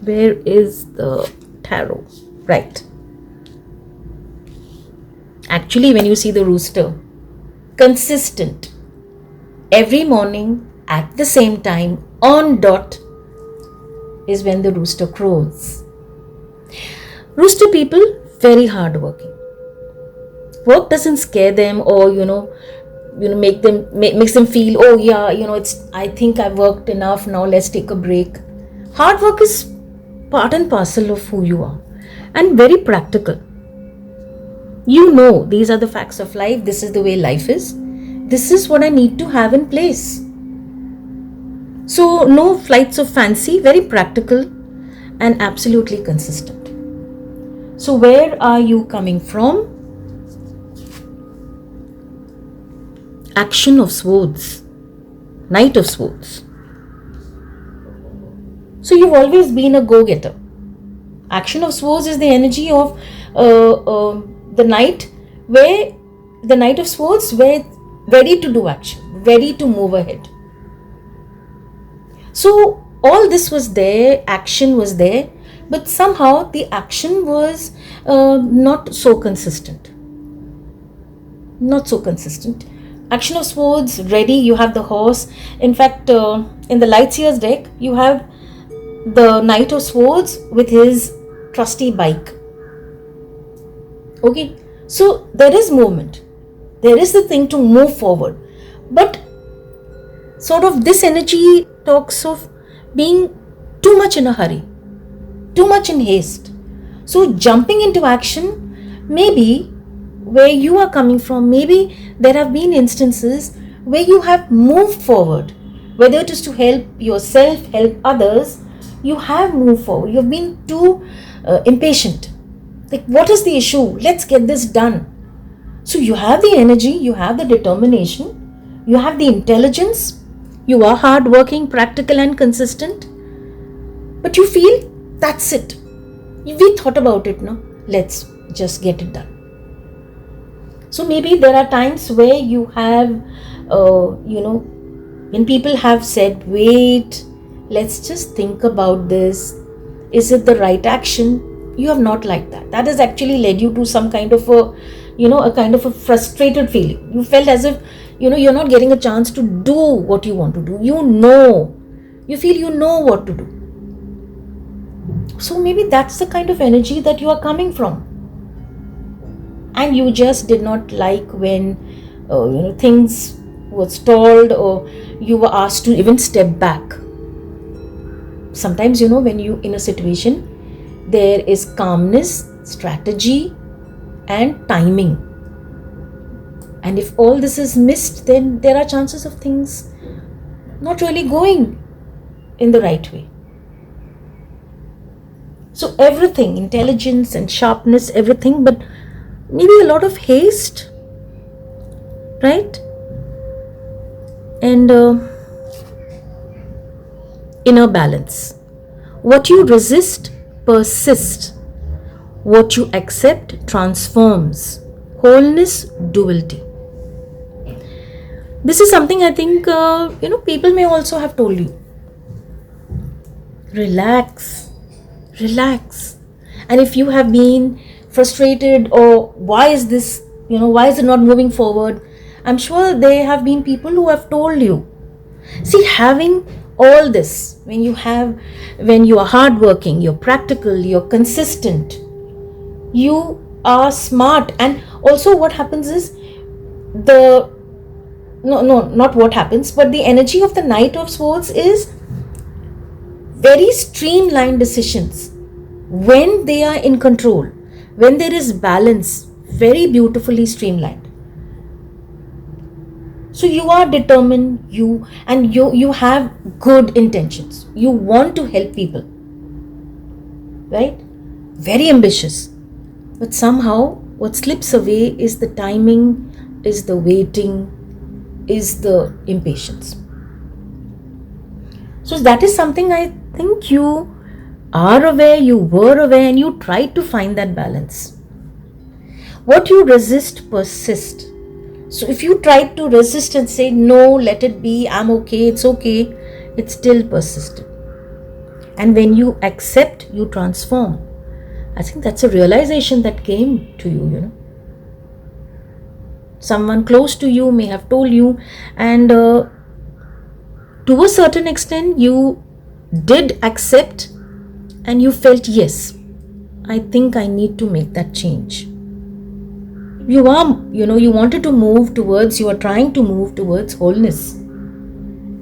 Where is the tarot? Right. Actually, when you see the rooster, consistent. Every morning at the same time, on dot, is when the rooster crows. Rooster people, very hardworking. Work doesn't scare them, or makes them feel, oh yeah, I think I've worked enough, now let's take a break. Hard work is part and parcel of who you are, and very practical. These are the facts of life. This is the way life is. This is what I need to have in place. So no flights of fancy, very practical and absolutely consistent. So where are you coming from? Action of Swords, Knight of Swords. So you've always been a go-getter. Action of Swords is the energy of the Knight, where the Knight of Swords, where ready to do action, ready to move ahead. So all this was there, action was there, but somehow the action was not so consistent. Not so consistent. Action of Swords, ready, you have the horse. In fact, in the Lightseer's deck, you have the Knight of Swords with his trusty bike. Okay, so there is movement. There is the thing to move forward. But sort of this energy talks of being too much in a hurry, too much in haste. So jumping into action, maybe where you are coming from, maybe there have been instances where you have moved forward, whether it is to help yourself, help others, you have moved forward. You have been too impatient. Like, what is the issue? Let's get this done. So you have the energy, you have the determination, you have the intelligence, you are hardworking, practical and consistent, but you feel that's it. We thought about it, no? Let's just get it done. So maybe there are times where you have, when people have said, wait, let's just think about this. Is it the right action? You have not liked that. That has actually led you to some kind of a kind of a frustrated feeling. You felt as if, you're not getting a chance to do what you want to do. You feel you know what to do. So maybe that's the kind of energy that you are coming from. And you just did not like when, things were stalled or you were asked to even step back. Sometimes, when you in a situation, there is calmness, strategy and timing. And if all this is missed, then there are chances of things not really going in the right way. So everything, intelligence and sharpness, everything, but maybe a lot of haste, right? And inner balance. What you resist persists. What you accept transforms. Wholeness, duality. This is something I think, people may also have told you. Relax. And if you have been frustrated or why is this, why is it not moving forward? I'm sure there have been people who have told you. See, having all this, when you are hardworking, you're practical, you're consistent, you are smart, and also what happens is not what happens, but the energy of the Knight of Swords is very streamlined decisions. When they are in control, when there is balance, very beautifully streamlined. So you are determined, you have good intentions. You want to help people, right? Very ambitious. But somehow what slips away is the timing, is the waiting, is the impatience. So that is something I think you are aware, you were aware, and you tried to find that balance. What you resist persists. So if you tried to resist and say, no, let it be, I'm okay, it's okay, it still persisted. And when you accept, you transform. I think that's a realization that came to you, Someone close to you may have told you, and to a certain extent, you did accept and you felt, yes, I think I need to make that change. You wanted to move towards, you are trying to move towards wholeness.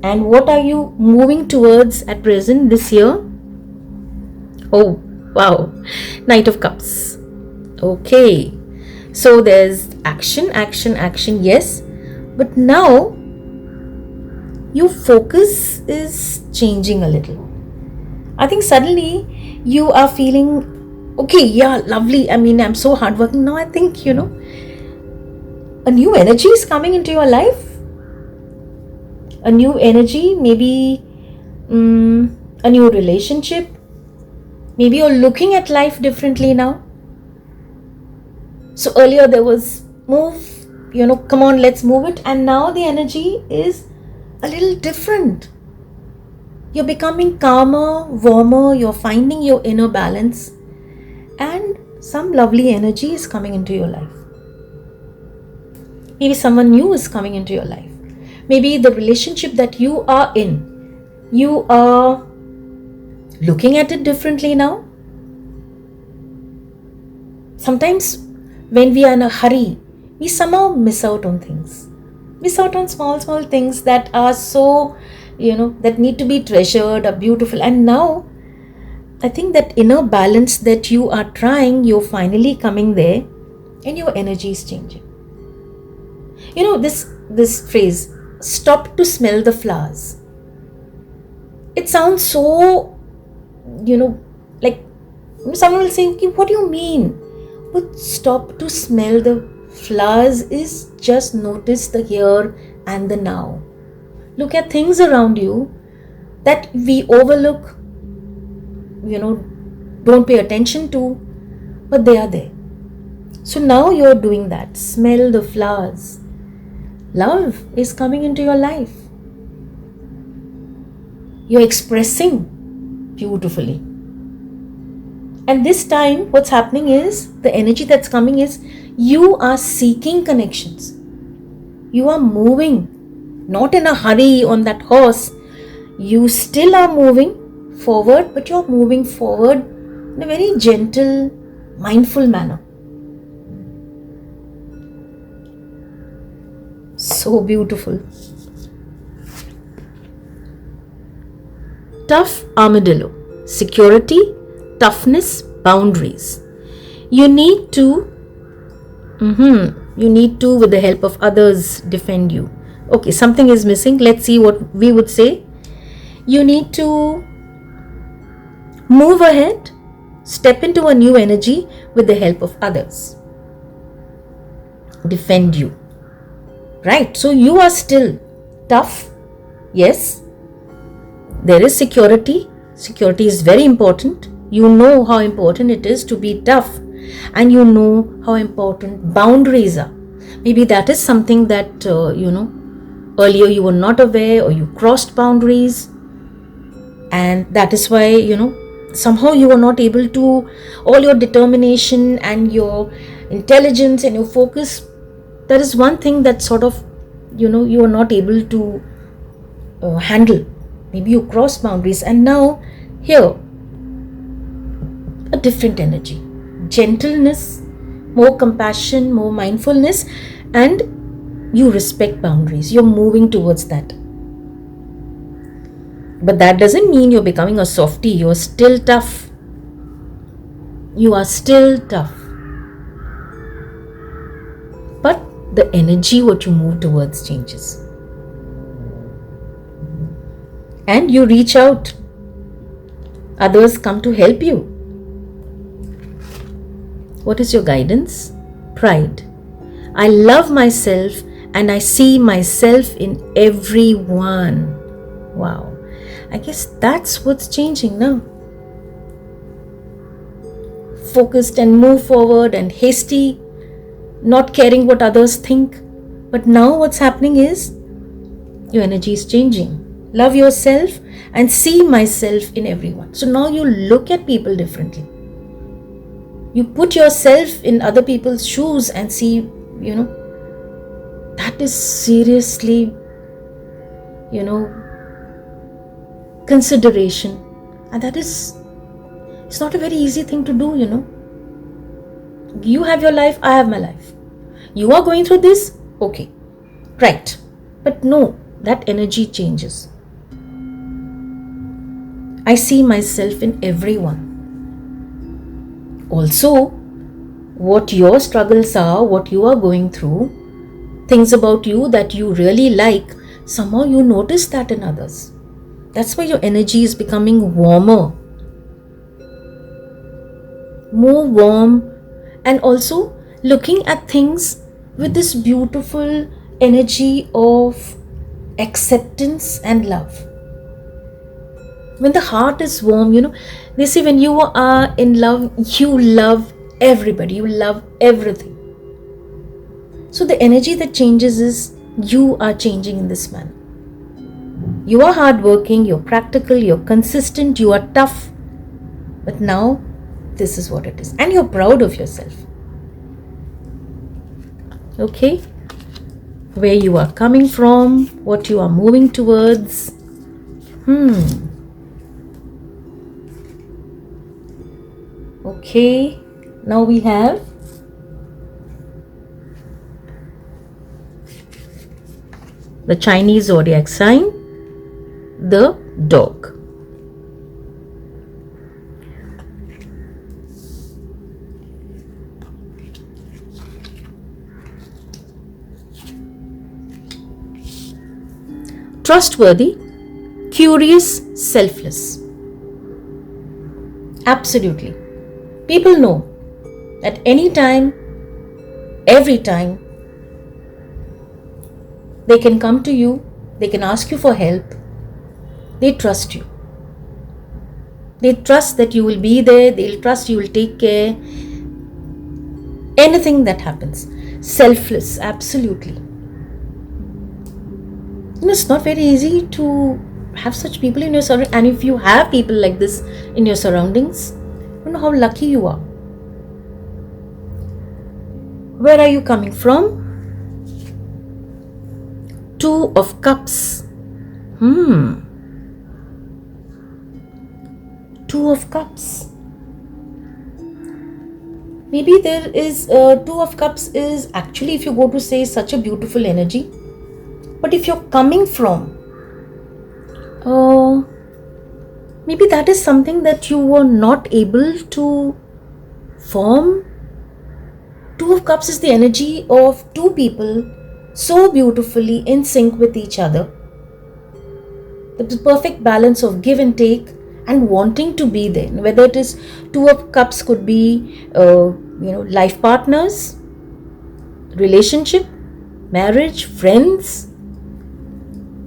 And what are you moving towards at present this year? Oh, wow. Knight of Cups. Okay. So there's action, yes. But now, your focus is changing a little. I think suddenly you are feeling, okay, yeah, lovely. I mean, I'm so hardworking now. I think, a new energy is coming into your life. a new energy, maybe a new relationship. Maybe you're looking at life differently now. So earlier there was move, come on, let's move it. And now the energy is a little different. You're becoming calmer, warmer, you're finding your inner balance, and some lovely energy is coming into your life. Maybe someone new is coming into your life. Maybe the relationship that you are in, you are looking at it differently now. Sometimes when we are in a hurry, we somehow miss out on things. Miss out on small things that are so, that need to be treasured, are beautiful. And now, I think that inner balance that you are trying, you're finally coming there, and your energy is changing. This phrase, stop to smell the flowers. It sounds so, like someone will say, okay, what do you mean? But stop to smell the flowers is just notice the here and the now. Look at things around you that we overlook, don't pay attention to, but they are there. So now you're doing that. Smell the flowers. Love is coming into your life. You're expressing beautifully. And this time, what's happening is, the energy that's coming is, you are seeking connections. You are moving, not in a hurry on that horse. You still are moving forward, but you're moving forward in a very gentle, mindful manner. So beautiful. Tough armadillo. Security, toughness, boundaries. You need to, with the help of others, defend you. Okay, something is missing. Let's see what we would say. You need to move ahead, step into a new energy with the help of others. Defend you. Right, so you are still tough. Yes, there is security. Security is very important. You know how important it is to be tough, and you know how important boundaries are. Maybe that is something that, earlier you were not aware, or you crossed boundaries, and that is why, somehow you were not able to, all your determination and your intelligence and your focus, that is one thing that sort of, you are not able to handle. Maybe you cross boundaries, and now here, a different energy, gentleness, more compassion, more mindfulness, and you respect boundaries. You're moving towards that. But that doesn't mean you're becoming a softie. You're still tough. You are still tough. But the energy what you move towards changes. And you reach out. Others come to help you. What is your guidance? Pride. I love myself and I see myself in everyone. Wow. I guess that's what's changing now. Focused and move forward and hasty, not caring what others think. But now what's happening is your energy is changing. Love yourself and see myself in everyone. So now you look at people differently. You put yourself in other people's shoes and see, that is seriously, consideration. And that is, it's not a very easy thing to do, You have your life, I have my life. You are going through this, okay, right. But no, that energy changes. I see myself in everyone. Also, what your struggles are, what you are going through, things about you that you really like, somehow you notice that in others. That's why your energy is becoming warmer, more warm, and also looking at things with this beautiful energy of acceptance and love. When the heart is warm, they say when you are in love, you love everybody, you love everything. So the energy that changes is you are changing in this manner. You are hardworking, you're practical, you're consistent, you are tough. But now, this is what it is. And you're proud of yourself. Okay? Where you are coming from, what you are moving towards. Okay, now we have the Chinese zodiac sign, the dog. Trustworthy, curious, selfless. Absolutely. People know at any time, every time, they can come to you, they can ask you for help. They trust you. They trust that you will be there, they'll trust you will take care. Anything that happens. Selfless, absolutely. It's not very easy to have such people in your surroundings. And if you have people like this in your surroundings, you know how lucky you are. Where are you coming from? Two of Cups. Two of Cups. Maybe there is Two of Cups is actually, if you go to say, such a beautiful energy. But if you're coming from, maybe that is something that you were not able to form. Two of Cups is the energy of two people so beautifully in sync with each other. The perfect balance of give and take and wanting to be there. Whether it is Two of Cups could be, life partners, relationship, marriage, friends,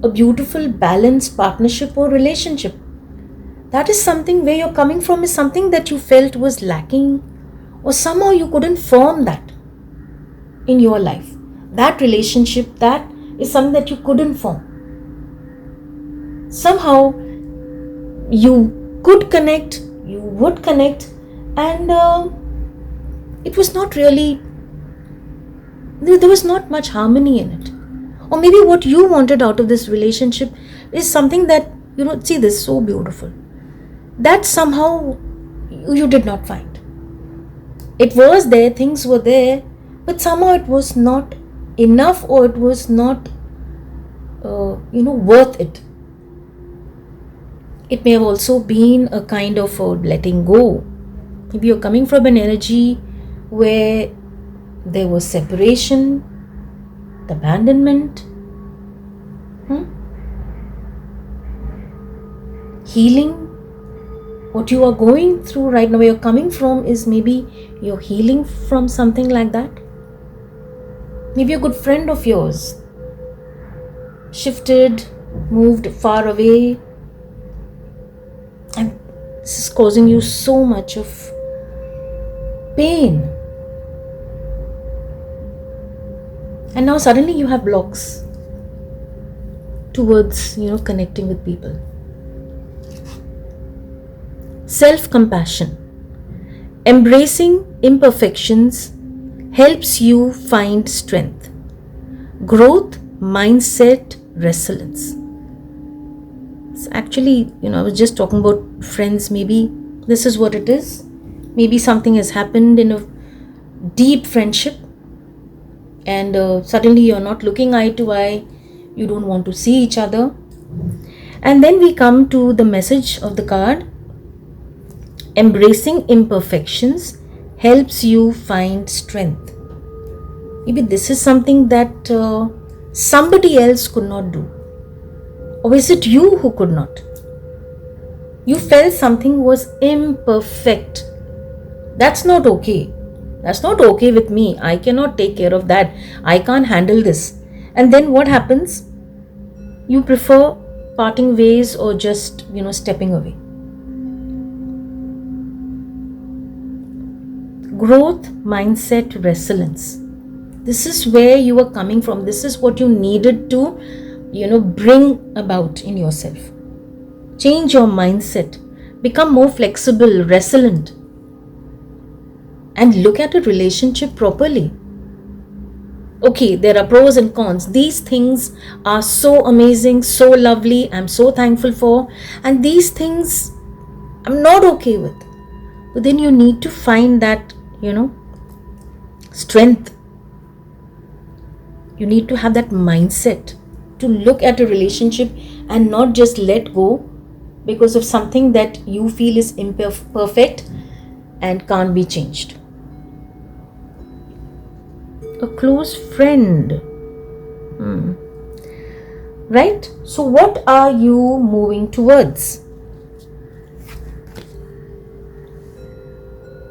a beautiful balanced partnership or relationship. That is something where you're coming from is something that you felt was lacking, or somehow you couldn't form that in your life. That relationship, that is something that you couldn't form. Somehow you could connect, you would connect, and it was not really, there was not much harmony in it. Or maybe what you wanted out of this relationship is something that, see, this is so beautiful. That somehow you did not find. It was there, things were there, but somehow it was not enough, or it was not, worth it. It may have also been a kind of letting go. Maybe you're coming from an energy where there was separation, abandonment, healing. What you are going through right now, where you're coming from, is maybe you're healing from something like that. Maybe a good friend of yours shifted, moved far away, and this is causing you so much of pain. And now suddenly you have blocks towards, connecting with people. Self-compassion. Embracing imperfections helps you find strength. Growth, mindset, resilience. It's actually, I was just talking about friends. Maybe this is what it is. Maybe something has happened in a deep friendship, and suddenly you're not looking eye to eye. You don't want to see each other. And then we come to the message of the card. Embracing imperfections helps you find strength. Maybe this is something that somebody else could not do. Or is it you who could not? You felt something was imperfect. That's not okay. That's not okay with me. I cannot take care of that. I can't handle this. And then what happens? You prefer parting ways or just, stepping away. Growth, mindset, resilience. This is where you are coming from. This is what you needed to, bring about in yourself. Change your mindset. Become more flexible, resilient. And look at a relationship properly. Okay, there are pros and cons. These things are so amazing, so lovely, I'm so thankful for. And these things I'm not okay with. But then you need to find that, strength. You need to have that mindset to look at a relationship and not just let go because of something that you feel is imperfect and can't be changed. A close friend. Right? So what are you moving towards?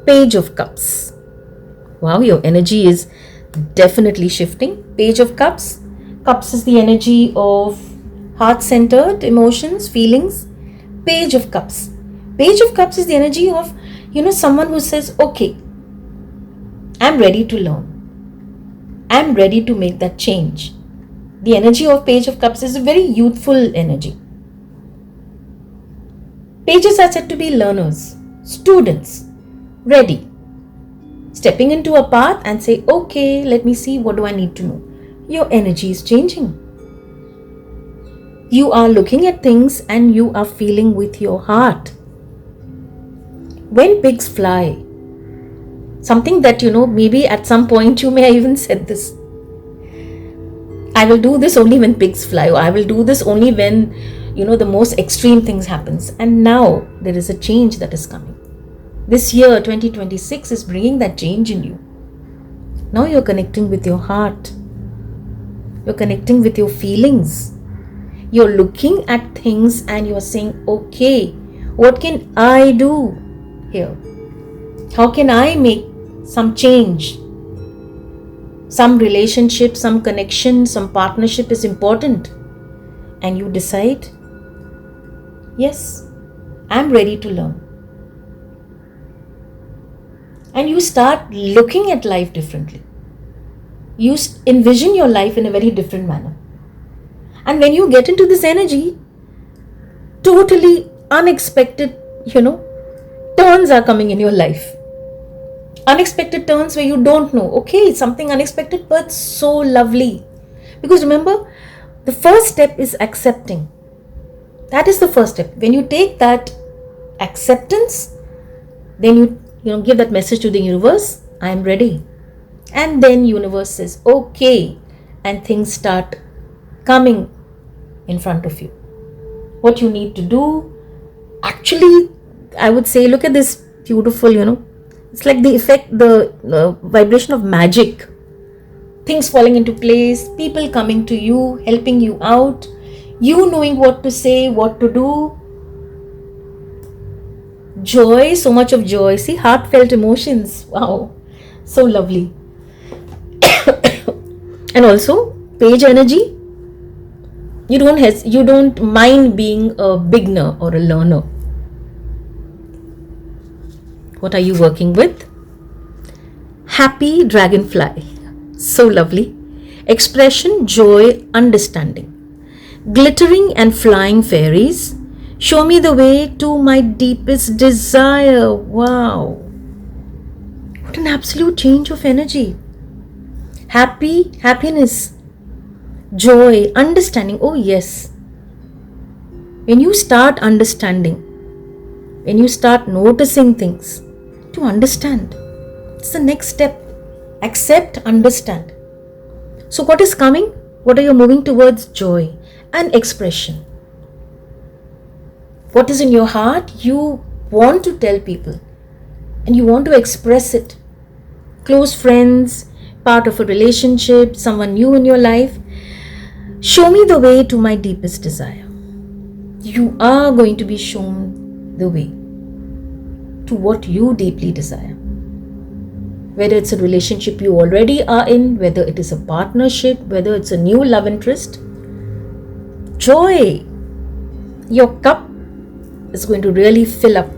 Page of Cups. Wow, your energy is definitely shifting. Page of Cups. Cups is the energy of heart-centered emotions, feelings. Page of Cups. Page of Cups is the energy of, someone who says, okay, I'm ready to learn. I'm ready to make that change. The energy of Page of Cups is a very youthful energy. Pages are said to be learners, students, ready. Stepping into a path and say, okay, let me see, what do I need to know? Your energy is changing. You are looking at things and you are feeling with your heart. When pigs fly, something that, maybe at some point you may have even said this. I will do this only when pigs fly, or I will do this only when, the most extreme things happens. And now there is a change that is coming. This year, 2026, is bringing that change in you. Now you're connecting with your heart. You're connecting with your feelings. You're looking at things and you're saying, okay, what can I do here? How can I make some change? Some relationship, some connection, some partnership is important. And you decide, yes, I'm ready to learn. And you start looking at life differently. You envision your life in a very different manner. And when you get into this energy, totally unexpected, turns are coming in your life. Unexpected turns where you don't know. Okay, it's something unexpected, but so lovely. Because remember, the first step is accepting. That is the first step. When you take that acceptance, then you give that message to the universe, I am ready. And then universe says, okay, and things start coming in front of you. What you need to do, actually, I would say, look at this beautiful, it's like the effect, the vibration of magic. Things falling into place, people coming to you, helping you out, you knowing what to say, what to do. Joy, so much of joy. See, heartfelt emotions. Wow, so lovely. And also, page energy. You don't mind being a beginner or a learner. What are you working with? Happy dragonfly. So lovely. Expression, joy, understanding. Glittering and flying fairies. Show me the way to my deepest desire. Wow. What an absolute change of energy. Happiness, joy, understanding. Oh yes. When you start understanding, when you start noticing things, to understand, it's the next step. Accept, understand. So what is coming? What are you moving towards? Joy and expression. What is in your heart, you want to tell people and you want to express it. Close friends, part of a relationship, someone new in your life. Show me the way to my deepest desire. You are going to be shown the way to what you deeply desire. Whether it's a relationship you already are in, whether it is a partnership, whether it's a new love interest, joy. Your cup is going to really fill up.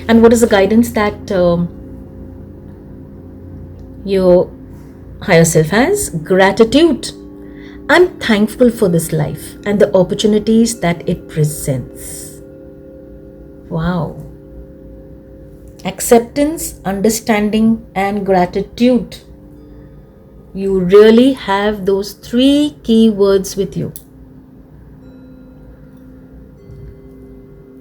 And what is the guidance that your higher self has? Gratitude. I'm thankful for this life and the opportunities that it presents. Wow. Acceptance, understanding, and gratitude. You really have those 3 key words with you.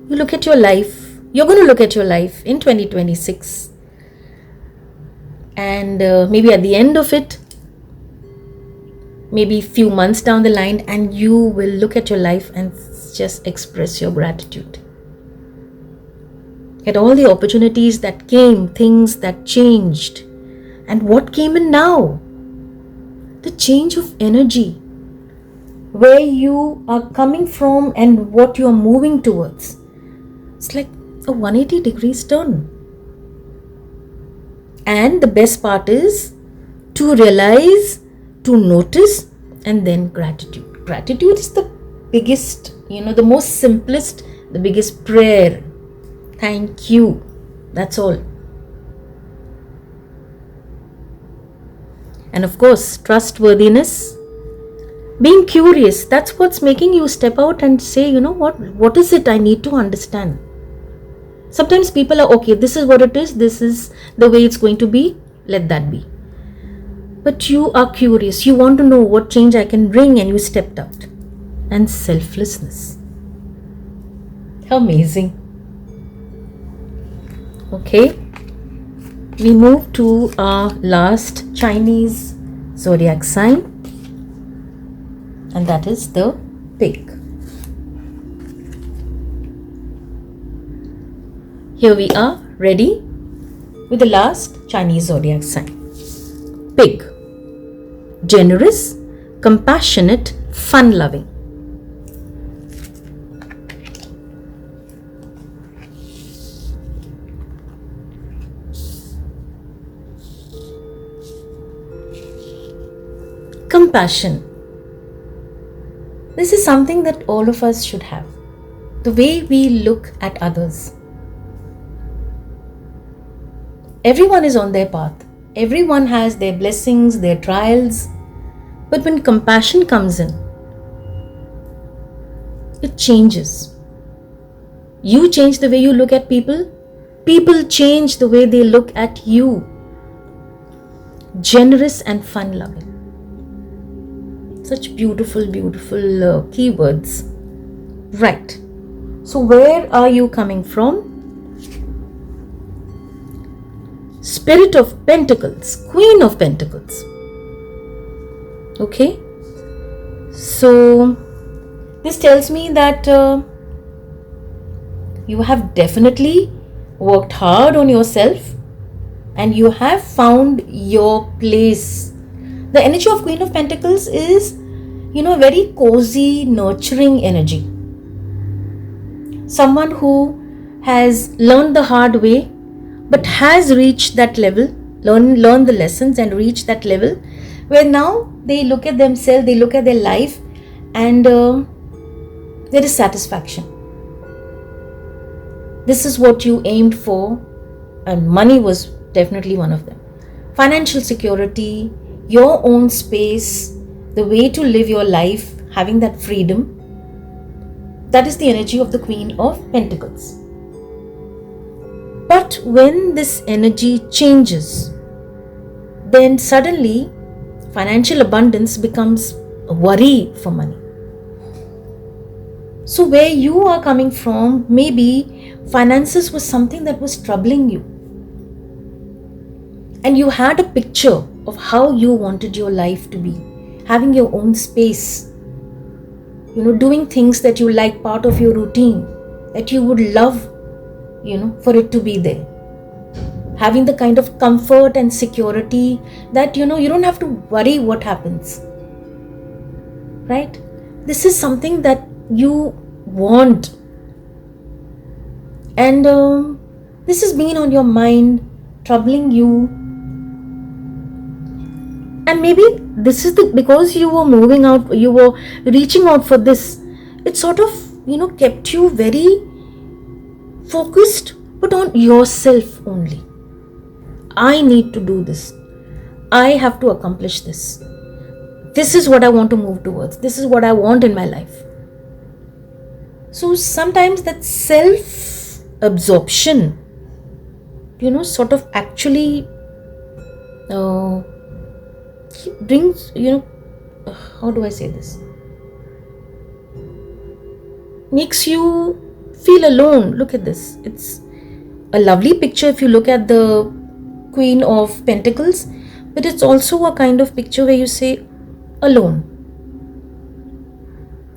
You look at your life. You're going to look at your life in 2026. And maybe at the end of it, maybe a few months down the line, and you will look at your life and just express your gratitude. At all the opportunities that came, things that changed, and what came in now. The change of energy, where you are coming from and what you are moving towards. It's like a 180 degrees turn. And the best part is to realize, to notice, and then gratitude. Gratitude is the biggest, the most simplest, the biggest prayer. Thank you. That's all. And of course, trustworthiness. Being curious. That's what's making you step out and say, what is it I need to understand? Sometimes people are, okay, this is what it is. This is the way it's going to be. Let that be. But you are curious. You want to know what change I can bring, and you stepped out. And selflessness. How amazing. Okay. We move to our last Chinese zodiac sign. And that is the pig. Here we are, ready with the last Chinese zodiac sign. Pig. Generous, compassionate, fun-loving. Compassion. This is something that all of us should have. The way we look at others. Everyone is on their path. Everyone has their blessings, their trials. But when compassion comes in, it changes. You change the way you look at people. People change the way they look at you. Generous and fun-loving. Such beautiful, beautiful keywords. Right. So where are you coming from? Spirit of Pentacles, Queen of Pentacles. Okay. So this tells me that you have definitely worked hard on yourself and you have found your place. The energy of Queen of Pentacles is, very cozy, nurturing energy. Someone who has learned the hard way, but has reached that level, learn the lessons and reach that level, where now they look at themselves, they look at their life, and there is satisfaction. This is what you aimed for, and money was definitely one of them. Financial security, your own space, the way to live your life, having that freedom. That is the energy of the Queen of Pentacles. But when this energy changes, then suddenly financial abundance becomes a worry for money. So where you are coming from, maybe finances was something that was troubling you. And you had a picture of how you wanted your life to be. Having your own space. Doing things that you like, part of your routine. That you would love, for it to be there. Having the kind of comfort and security that, you don't have to worry what happens. Right? This is something that you want. And this has been on your mind, troubling you. And maybe this is because you were moving out, you were reaching out for this, it sort of kept you very focused, but on yourself only. I need to do this, I have to accomplish this, this is what I want to move towards, this is what I want in my life. So sometimes that self absorption sort of actually brings, how do I say this, makes you feel alone. Look at this, it's a lovely picture if you look at the Queen of Pentacles, but it's also a kind of picture where you say alone.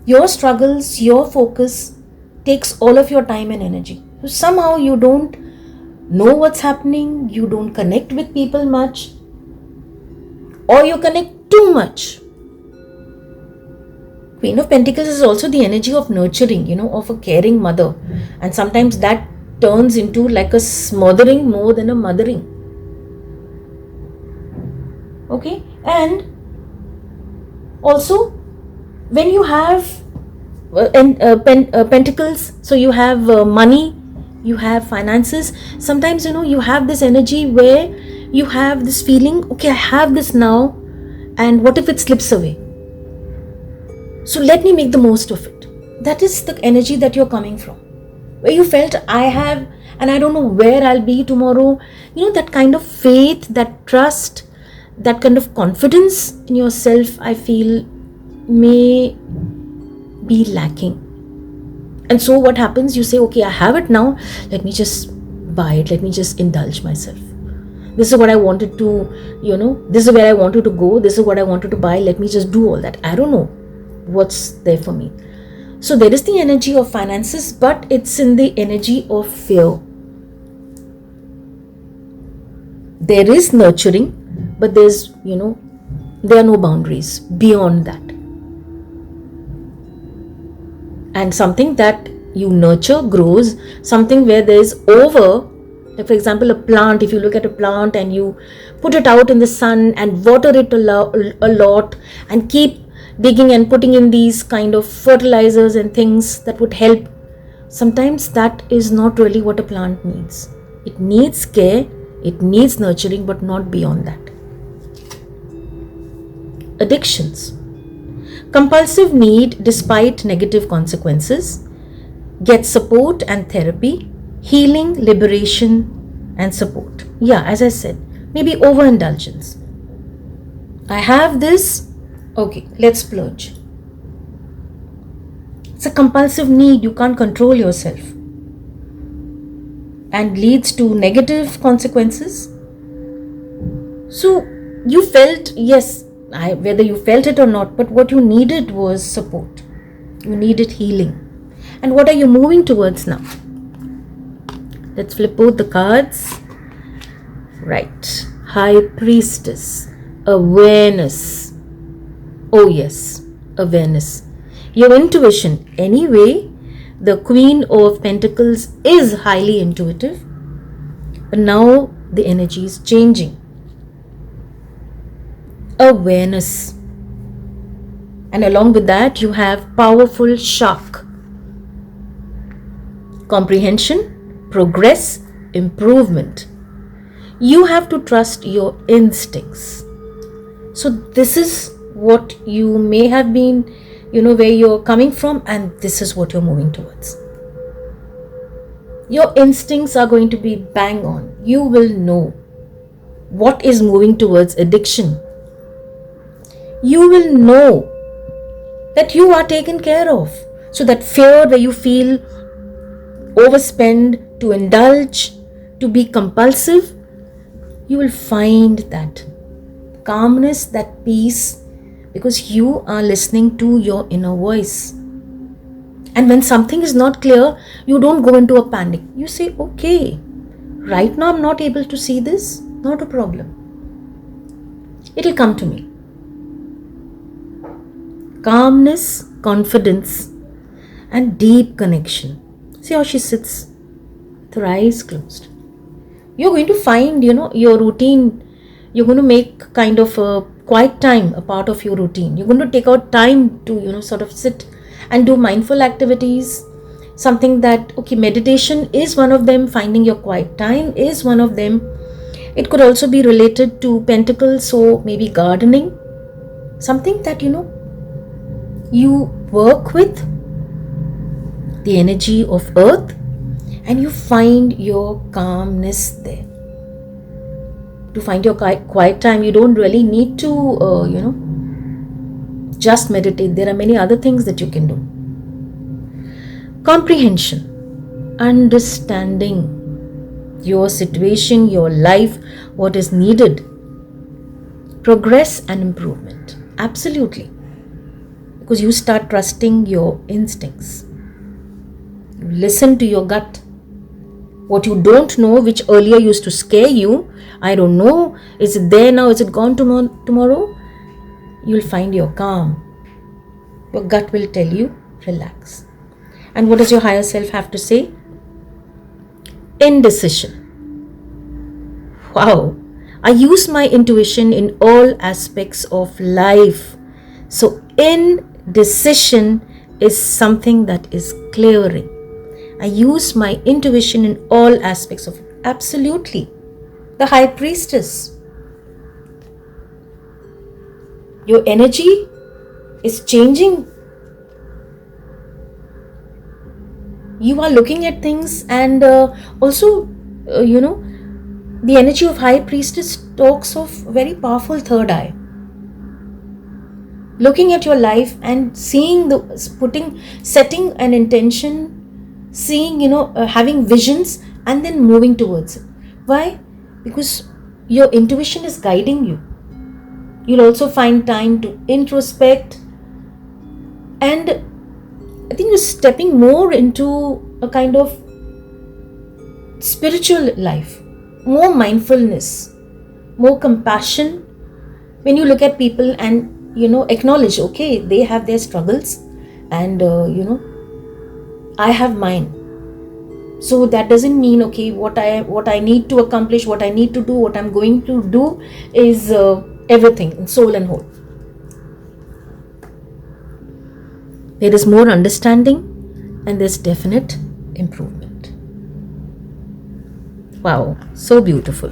Your struggles, your focus takes all of your time and energy. So somehow you don't know what's happening, you don't connect with people much, or you connect too much. Queen of Pentacles is also the energy of nurturing, of a caring mother. And sometimes that turns into like a smothering more than a mothering. Okay? And also, when you have pentacles, so you have money, you have finances, sometimes you have this energy where you have this feeling, okay, I have this now, and what if it slips away? So let me make the most of it. That is the energy that you're coming from, where you felt I have, and I don't know where I'll be tomorrow. That kind of faith, that trust, that kind of confidence in yourself, I feel may be lacking. And so what happens, you say, okay, I have it now, let me just buy it, let me just indulge myself. This is what I wanted to, this is where I wanted to go, this is what I wanted to buy, let me just do all that. I don't know what's there for me. So there is the energy of finances, but it's in the energy of fear. There is nurturing, but there's, there are no boundaries beyond that. And something that you nurture grows, something where there's over, like for example a plant, if you look at a plant and you put it out in the sun and water it a lot and keep digging and putting in these kind of fertilizers and things that would help, sometimes that is not really what a plant needs. It needs care, it needs nurturing, but not beyond that. Addictions. Compulsive need despite negative consequences, get support and therapy, healing, liberation and support. Yeah, as I said, maybe overindulgence. I have this, okay, let's splurge. It's a compulsive need, you can't control yourself, and leads to negative consequences. So you felt, yes, whether you felt it or not, but what you needed was support. You needed healing. And what are you moving towards now? Let's flip both the cards. Right. High Priestess. Awareness. Oh yes, awareness. Your intuition. Anyway, the Queen of Pentacles is highly intuitive. But now the energy is changing. Awareness, and along with that you have powerful shock, comprehension, progress, improvement. You have to trust your instincts. So this is what you may have been, where you're coming from, and this is what you're moving towards. Your instincts are going to be bang on. You will know what is moving towards addiction. You will know that you are taken care of. So that fear where you feel overspend, to indulge, to be compulsive, you will find that calmness, that peace, because you are listening to your inner voice. And when something is not clear, you don't go into a panic. You say, okay, right now I'm not able to see this, not a problem. It'll come to me. Calmness, confidence, and deep connection. See how she sits with her eyes closed. You're going to find, your routine. You're going to make kind of a quiet time a part of your routine. You're going to take out time to, sort of sit and do mindful activities. Something that, okay, meditation is one of them, finding your quiet time is one of them. It could also be related to pentacles, so maybe gardening. Something that, you work with the energy of earth and you find your calmness there. To find your quiet time, you don't really need to, just meditate. There are many other things that you can do. Comprehension, understanding your situation, your life, what is needed. Progress and improvement. Absolutely. Because you start trusting your instincts. You listen to your gut. What you don't know, which earlier used to scare you, I don't know, is it there now, is it gone tomorrow? You'll find your calm. Your gut will tell you, relax. And what does your higher self have to say? Indecision. Wow. I use my intuition in all aspects of life. So indecision is something that is clearing. I use my intuition in all aspects of it. Absolutely. The High Priestess. Your energy is changing. You are looking at things and also, the energy of High Priestess talks of very powerful third eye. Looking at your life and seeing setting an intention, seeing, having visions and then moving towards it. Why? Because your intuition is guiding you. You'll also find time to introspect, and I think you're stepping more into a kind of spiritual life, more mindfulness, more compassion. When you look at people and, acknowledge, okay, they have their struggles and, I have mine. So that doesn't mean, okay, what I need to accomplish, what I need to do, what I'm going to do is everything in soul and whole. There is more understanding and there's definite improvement. Wow, so beautiful.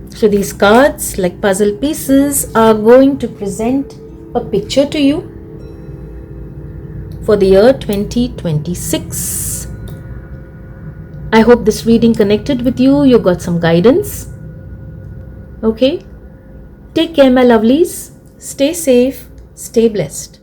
So these cards, like puzzle pieces, are going to present a picture to you for the year 2026. I hope this reading connected with you. You got some guidance. Okay. Take care, my lovelies. Stay safe. Stay blessed.